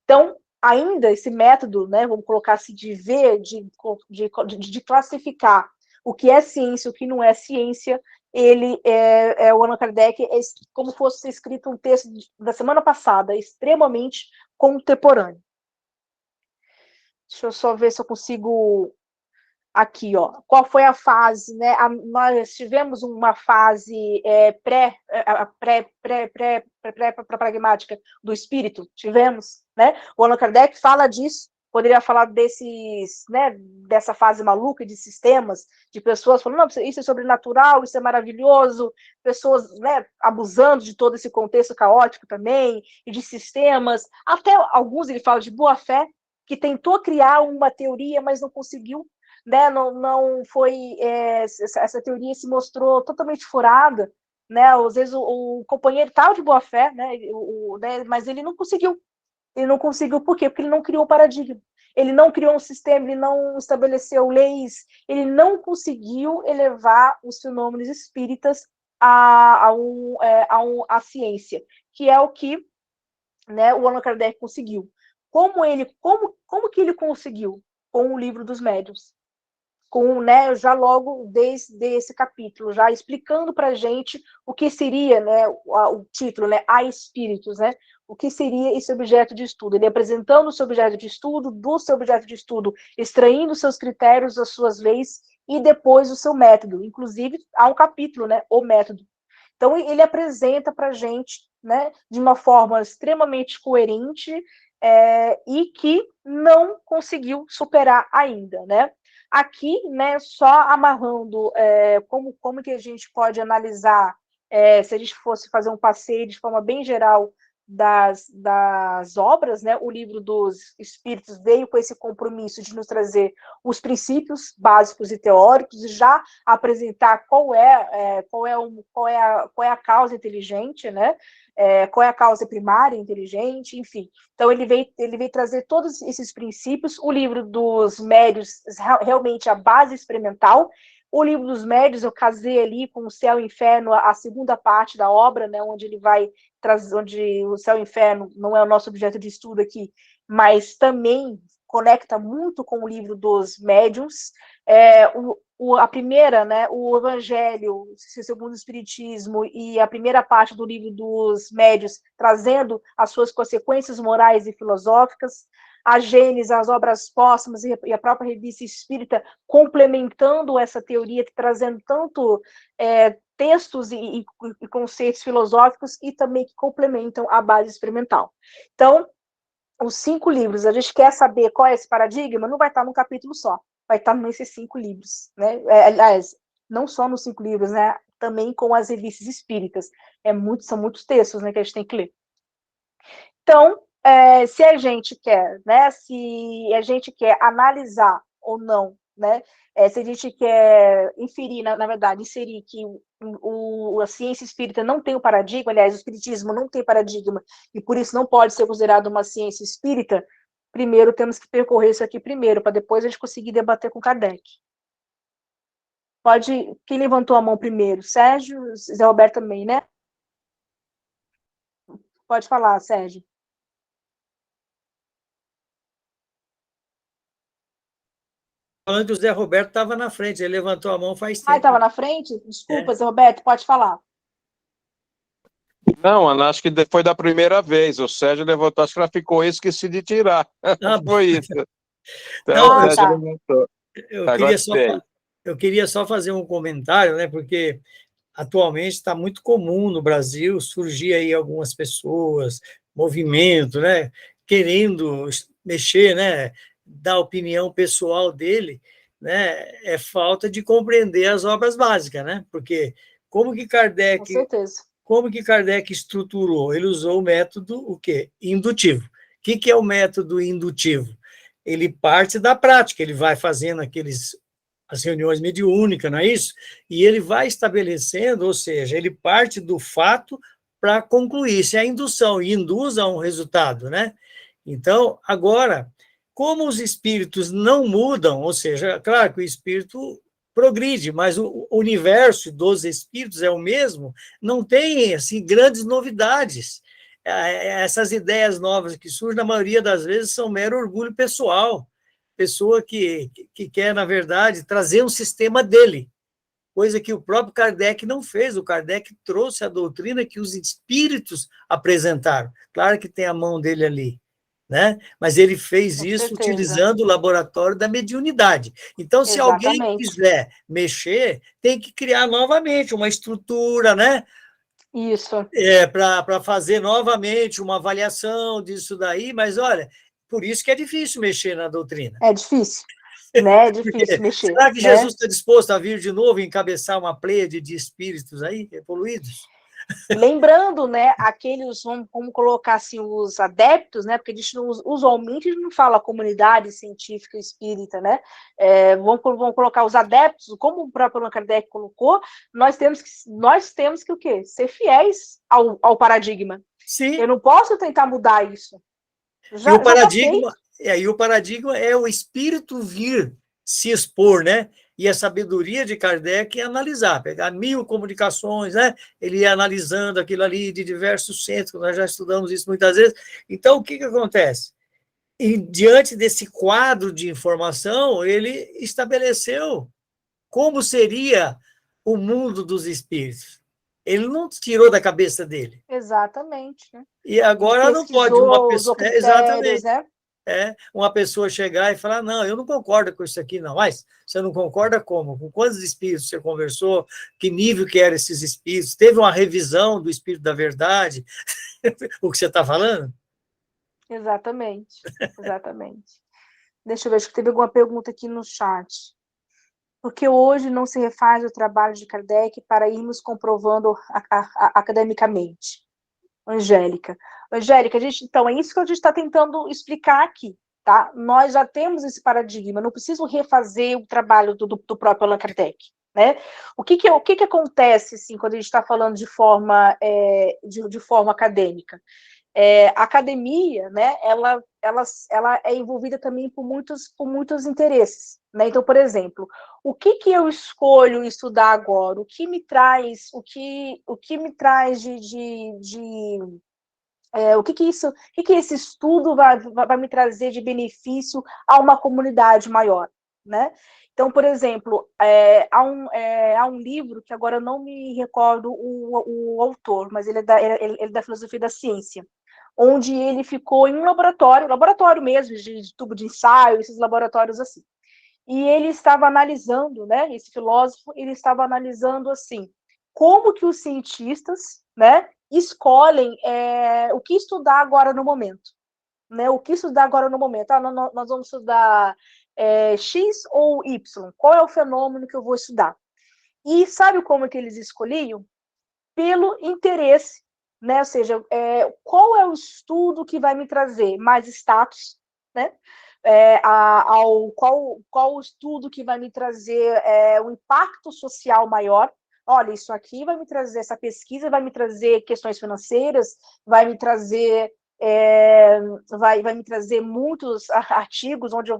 Então, ainda esse método, né, vamos colocar assim, de ver, de classificar o que é ciência, o que não é ciência, o Allan Kardec como fosse escrito um texto da semana passada, extremamente contemporâneo. Deixa eu só ver se eu consigo... Aqui, ó, qual foi a fase, né? Nós tivemos uma fase pré-pragmática do espírito, tivemos, né? O Allan Kardec fala disso, poderia falar desses, né, dessa fase maluca de sistemas, de pessoas falando, não, isso é sobrenatural, isso é maravilhoso, pessoas, né, abusando de todo esse contexto caótico também, e de sistemas, até alguns ele fala de boa-fé, que tentou criar uma teoria, mas não conseguiu, né, não foi, essa teoria se mostrou totalmente furada, né, às vezes o companheiro estava de boa-fé, né, né, mas ele não conseguiu. Ele não conseguiu, por quê? Porque ele não criou um paradigma, ele não criou um sistema, ele não estabeleceu leis, ele não conseguiu elevar os fenômenos espíritas à ciência, que é o que, né, o Allan Kardec conseguiu. Como que ele conseguiu? Com o Livro dos Médiuns. Né, já logo desde esse capítulo, já explicando para a gente o que seria, né, o título, né, A Espíritos, né, o que seria esse objeto de estudo. Ele apresentando o seu objeto de estudo, do seu objeto de estudo, extraindo seus critérios, as suas leis, e depois o seu método. Inclusive, há um capítulo, né, o método. Então, ele apresenta para a gente, né, de uma forma extremamente coerente, e que não conseguiu superar ainda, né? Aqui, né, só amarrando como que a gente pode analisar, se a gente fosse fazer um passeio de forma bem geral das obras, né, o Livro dos Espíritos veio com esse compromisso de nos trazer os princípios básicos e teóricos, e já apresentar qual é a causa inteligente, né, qual é a causa primária inteligente, enfim. Então, ele veio trazer todos esses princípios. O Livro dos Médiuns, realmente a base experimental. O Livro dos Médiuns, eu casei ali com o Céu e o Inferno, a segunda parte da obra, né, onde ele vai trazer, onde o Céu e o Inferno não é o nosso objeto de estudo aqui, mas também conecta muito com o Livro dos Médiuns. A primeira, né, o Evangelho segundo o Espiritismo, e a primeira parte do Livro dos Médiuns, trazendo as suas consequências morais e filosóficas, a Gênesis, as obras póstumas e a própria Revista Espírita complementando essa teoria, trazendo tanto textos e conceitos filosóficos e também que complementam a base experimental. Então, os 5 livros, a gente quer saber qual é esse paradigma, não vai estar num capítulo só, vai estar nesses 5 livros, né? Aliás, não só nos 5 livros, né? Também com as revistas espíritas. São muitos textos, né, que a gente tem que ler. Então, se a gente quer, né? Se a gente quer analisar ou não, né? Se a gente quer inferir, na verdade, inserir que a ciência espírita não tem um paradigma, aliás, o espiritismo não tem paradigma, e por isso não pode ser considerado uma ciência espírita, primeiro temos que percorrer isso aqui primeiro, para depois a gente conseguir debater com Kardec. Quem levantou a mão primeiro? Sérgio, Zé Roberto também, né? Pode falar, Sérgio. Falando que o Zé Roberto estava na frente, ele levantou a mão faz tempo. Ah, estava na frente? Desculpa, Zé Roberto, pode falar. Não, Ana, acho que foi da primeira vez. O Sérgio levantou, acho que ela ficou aí, esqueci de tirar. Foi isso. Então, o Sérgio levantou. Eu queria só fazer um comentário, né? Porque atualmente está muito comum no Brasil surgir aí algumas pessoas, movimento, né? Querendo mexer, né? Da opinião pessoal dele, né? É falta de compreender as obras básicas, né? Porque como que Kardec... Com certeza. Como que Kardec estruturou? Ele usou o método, o quê? Indutivo. O que é o método indutivo? Ele parte da prática, ele vai fazendo as reuniões mediúnicas, não é isso? E ele vai estabelecendo, ou seja, ele parte do fato para concluir. Isso é a indução, e induz a um resultado, né? Então, agora, como os espíritos não mudam, ou seja, claro que o espírito progride, mas o universo dos espíritos é o mesmo, não tem assim grandes novidades. Essas ideias novas que surgem, na maioria das vezes, são mero orgulho pessoal. Pessoa que quer, na verdade, trazer um sistema dele, coisa que o próprio Kardec não fez. O Kardec trouxe a doutrina que os espíritos apresentaram. Claro que tem a mão dele ali, né? Mas ele fez isso utilizando o laboratório da mediunidade. Então, se alguém quiser mexer, tem que criar novamente uma estrutura, né? Isso. Para fazer novamente uma avaliação disso daí, mas olha, Por isso que é difícil mexer na doutrina. É difícil, né? É difícil mexer. Será que né? Jesus está disposto a vir de novo e encabeçar uma pleiade de espíritos aí, evoluídos? Lembrando, né, aqueles, vamos colocar assim, os adeptos, né, porque a gente não, usualmente a gente não fala comunidade científica espírita, né, vamos colocar os adeptos, como o próprio Allan Kardec colocou, nós temos que o quê? Ser fiéis ao paradigma. Sim. Eu não posso tentar mudar isso. E o paradigma é o espírito vir se expor, né? E a sabedoria de Kardec é analisar, pegar 1000 comunicações, né? Ele ia analisando aquilo ali de diversos centros, nós já estudamos isso muitas vezes. Então, o que acontece? E, diante desse quadro de informação, ele estabeleceu como seria o mundo dos espíritos. Ele não tirou da cabeça dele. Exatamente. Né? E agora não pode uma pessoa... exatamente. Né? Uma pessoa chegar e falar, não, eu não concordo com isso aqui, não. Mas você não concorda como? Com quantos espíritos você conversou? Que nível que eram esses espíritos? Teve uma revisão do espírito da verdade? O que você está falando? Exatamente. Deixa eu ver, acho que teve alguma pergunta aqui no chat. Porque hoje não se refaz o trabalho de Kardec para irmos comprovando academicamente. Angélica, então, é isso que a gente está tentando explicar aqui, tá? Nós já temos esse paradigma, não preciso refazer o trabalho do próprio Allan Kardec, né? O que acontece, assim, quando a gente está falando de forma acadêmica? A academia, né, ela é envolvida também por muitos interesses, né? Então, por exemplo, o que eu escolho estudar agora? O que me traz o que esse estudo vai me trazer de benefício a uma comunidade maior, né? Então, por exemplo, há um livro que agora eu não me recordo o autor, mas ele é da filosofia da ciência, onde ele ficou em um laboratório mesmo, de tubo de ensaio, esses laboratórios assim. E ele estava analisando, né, esse filósofo, ele estava analisando assim, como que os cientistas, né, escolhem o que estudar agora no momento. Né, o que estudar agora no momento? Nós vamos estudar X ou Y? Qual é o fenômeno que eu vou estudar? E sabe como que eles escolhiam? Pelo interesse, né? Ou seja, qual é o estudo que vai me trazer mais status, né? Qual o estudo que vai me trazer um impacto social maior? Olha, isso aqui vai me trazer, essa pesquisa vai me trazer questões financeiras, vai me trazer muitos artigos onde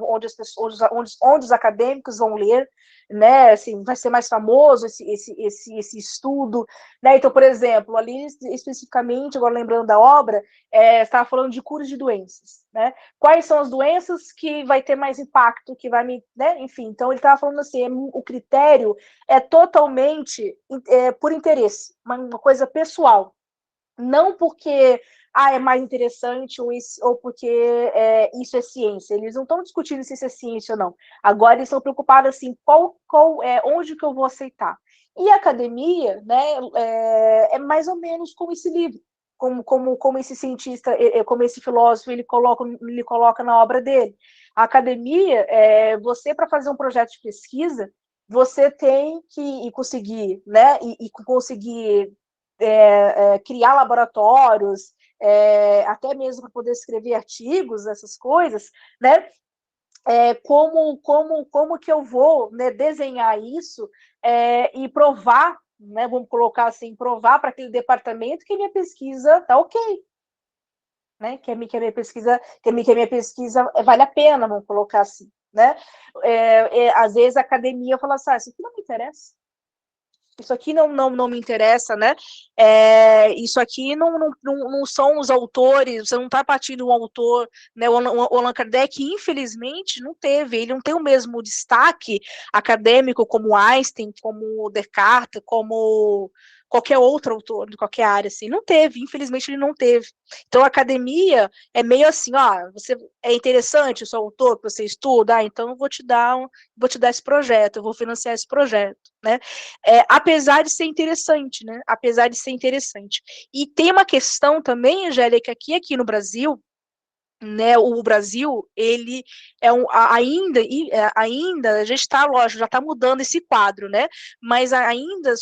os acadêmicos vão ler, né? Assim, vai ser mais famoso esse estudo, né? Então, por exemplo, ali especificamente, agora lembrando da obra, estava falando de curas de doenças, né? Quais são as doenças que vai ter mais impacto, que vai me, né? Enfim, então ele estava falando assim, o critério é totalmente por interesse, uma coisa pessoal, não porque é mais interessante ou porque isso é ciência. Eles não estão discutindo se isso é ciência ou não. Agora eles estão preocupados assim, onde que eu vou aceitar. E a academia, né, é mais ou menos como esse livro, como esse cientista, como esse filósofo, ele coloca na obra dele. A academia, você, para fazer um projeto de pesquisa, você tem que conseguir, né, e conseguir criar laboratórios, até mesmo para poder escrever artigos, essas coisas, né? Como que eu vou, né, desenhar isso e provar, né, vamos colocar assim, provar para aquele departamento que minha pesquisa está ok, né? Que a minha pesquisa vale a pena, vamos colocar assim, né? Às vezes a academia fala assim, isso aqui não me interessa. Isso aqui não me interessa, né? Isso aqui não são os autores, você não está partindo um autor, né? O Allan Kardec, infelizmente, ele não tem o mesmo destaque acadêmico como Einstein, como Descartes, como qualquer outro autor de qualquer área, assim, não teve, infelizmente ele não teve. Então a academia é meio assim, você é interessante o seu autor que você estuda, então eu vou te dar esse projeto, eu vou financiar esse projeto, né? Apesar de ser interessante, né? Apesar de ser interessante. E tem uma questão também, Angélica, que aqui no Brasil, né, o Brasil, ele é ainda a gente está, lógico, já está mudando esse quadro, né, mas ainda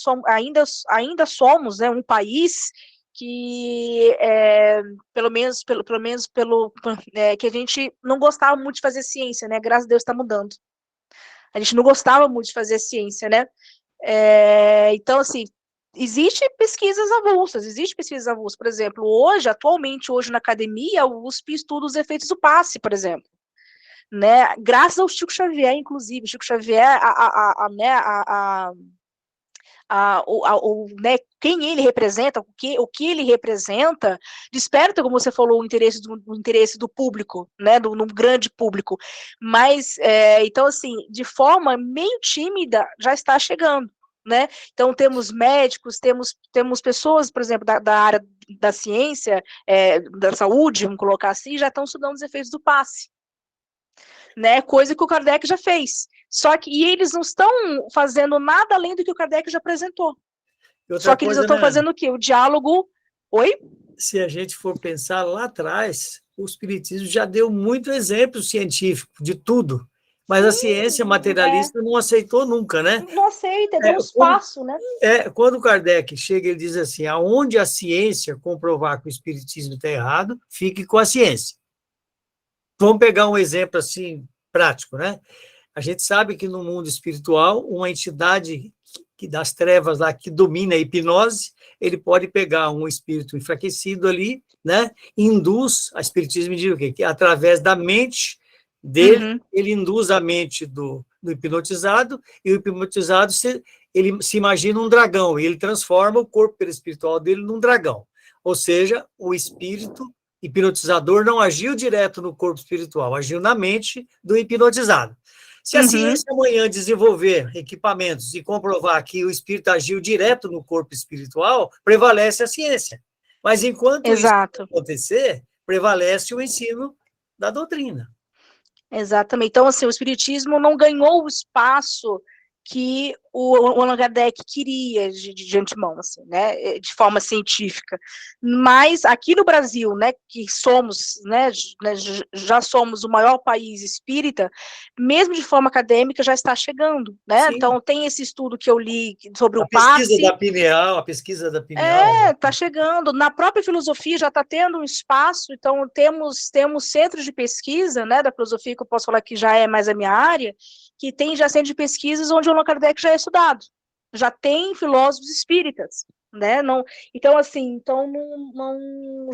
somos, né, um país que pelo menos que a gente não gostava muito de fazer ciência, né, graças a Deus está mudando. A gente não gostava muito de fazer ciência, né, então, assim, existe pesquisas avulsas, por exemplo, atualmente na academia, o USP estuda os efeitos do passe, por exemplo, né, graças ao Chico Xavier, inclusive, Chico Xavier, né, quem ele representa, o que ele representa, desperta, como você falou, o interesse do público, né, do grande público, mas, então, assim, de forma meio tímida, já está chegando, né, então temos médicos, temos pessoas, por exemplo, da área da ciência, da saúde, vamos colocar assim, já estão estudando os efeitos do passe, né, coisa que o Kardec já fez. E eles não estão fazendo nada além do que o Kardec já apresentou. Só que eles estão fazendo o quê? O diálogo... Oi? Se a gente for pensar lá atrás, o Espiritismo já deu muito exemplo científico de tudo, mas a ciência materialista não aceitou nunca, né? Não aceita, deu um espaço, né? Quando o Kardec chega, ele diz assim, aonde a ciência comprovar que o Espiritismo está errado, fique com a ciência. Vamos pegar um exemplo assim, prático, né? A gente sabe que no mundo espiritual, uma entidade das trevas lá que domina a hipnose, ele pode pegar um espírito enfraquecido ali, né? Induz, a espiritismo diz o quê? Que através da mente dele, ele induz a mente do hipnotizado, e o hipnotizado ele se imagina um dragão, e ele transforma o corpo perispiritual dele num dragão. Ou seja, o espírito hipnotizador não agiu direto no corpo espiritual, agiu na mente do hipnotizado. Se a ciência amanhã desenvolver equipamentos e comprovar que o espírito agiu direto no corpo espiritual, prevalece a ciência. Mas enquanto isso acontecer, prevalece o ensino da doutrina. Exatamente. Então, assim, o espiritismo não ganhou o espaço que o Allan Kardec queria de antemão, assim, né, de forma científica. Mas aqui no Brasil, né, que somos, né, já somos o maior país espírita, mesmo de forma acadêmica, já está chegando, né? Sim. Então tem esse estudo que eu li sobre o passe. A pesquisa da Pineal. Está chegando. Na própria filosofia já está tendo um espaço, então temos centros de pesquisa, né, da filosofia, que eu posso falar que já é mais a minha área, que tem já centro de pesquisas onde o Allan Kardec já é estudado. Já tem filósofos espíritas, né? Não, então, assim,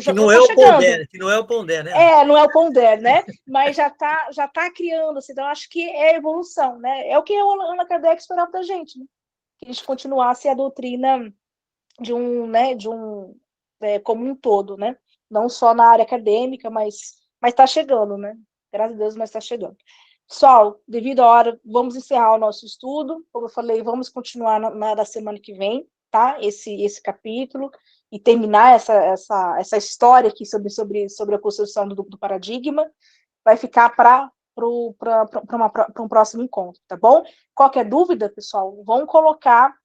já não é o Pondé, que não é o Pondé, né? Não é o Pondé, né? Mas já tá criando, assim, então acho que é evolução, né? É o que o Allan Kardec esperava da gente, né? Que a gente continuasse a doutrina como um todo, né? Não só na área acadêmica, mas está chegando, né? Graças a Deus, mas está chegando. Pessoal, devido à hora, vamos encerrar o nosso estudo. Como eu falei, vamos continuar na semana que vem, tá? Esse capítulo, e terminar essa história aqui sobre a construção do paradigma. Vai ficar para um próximo encontro, tá bom? Qualquer dúvida, pessoal, vão colocar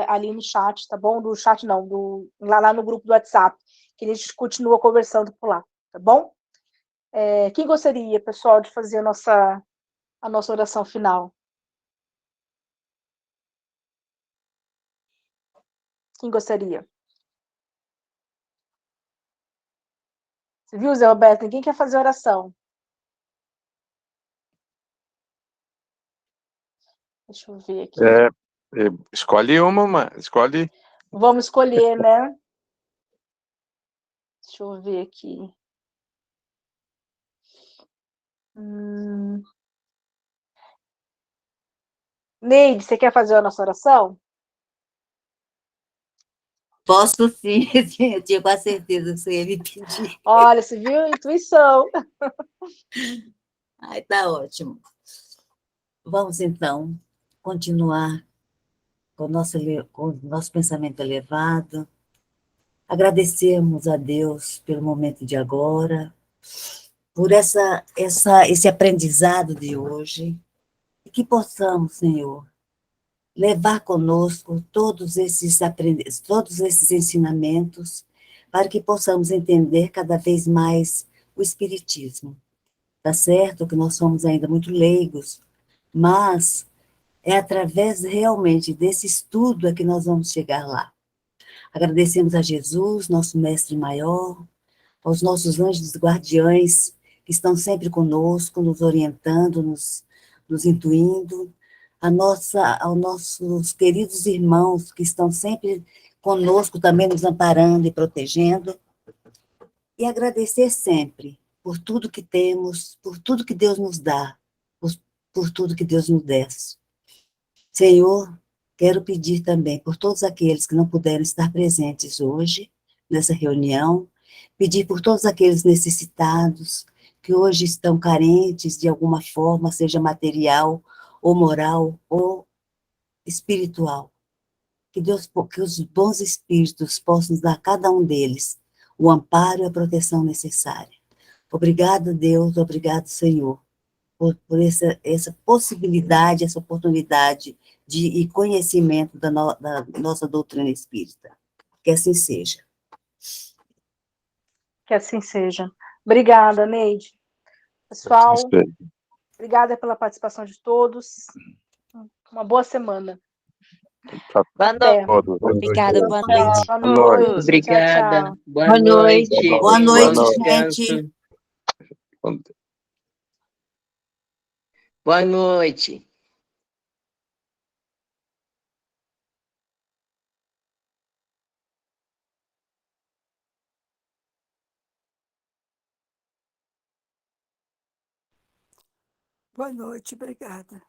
ali no chat, tá bom? Do chat não, lá no grupo do WhatsApp, que a gente continua conversando por lá, tá bom? Quem gostaria, pessoal, de fazer a nossa oração final? Quem gostaria? Você viu, Zé Roberto? Ninguém quer fazer oração. Deixa eu ver aqui. Escolhe uma, escolhe. Vamos escolher, né? Deixa eu ver aqui. Neide, você quer fazer a nossa oração? Posso sim, eu tinha quase certeza que você ia me pedir. Olha, você viu? Intuição. Ai, tá ótimo. Vamos, então, continuar com o nosso pensamento elevado. Agradecermos a Deus pelo momento de agora, por esse aprendizado de hoje, e que possamos, Senhor, levar conosco todos esses ensinamentos, para que possamos entender cada vez mais o Espiritismo. Tá certo que nós somos ainda muito leigos, mas é através realmente desse estudo é que nós vamos chegar lá. Agradecemos a Jesus, nosso mestre maior, aos nossos anjos guardiães, que estão sempre conosco, nos orientando, nos intuindo, aos nossos queridos irmãos, que estão sempre conosco, também nos amparando e protegendo, e agradecer sempre por tudo que temos, por tudo que Deus nos dá, por tudo que Deus nos desce. Senhor, quero pedir também por todos aqueles que não puderam estar presentes hoje, nessa reunião, pedir por todos aqueles necessitados, que hoje estão carentes de alguma forma, seja material, ou moral, ou espiritual. Que os bons espíritos possam dar a cada um deles o amparo e a proteção necessária. Obrigado, Deus, obrigado, Senhor, por essa possibilidade, essa oportunidade de conhecimento da nossa doutrina espírita. Que assim seja. Que assim seja. Obrigada, Neide. Pessoal, obrigada pela participação de todos. Uma boa semana. Boa noite. Obrigada, boa noite. noite. Boa noite. Obrigada. Tchau, tchau. Boa noite. Boa noite, Bom gente. descanso. Boa noite. Boa noite, obrigada.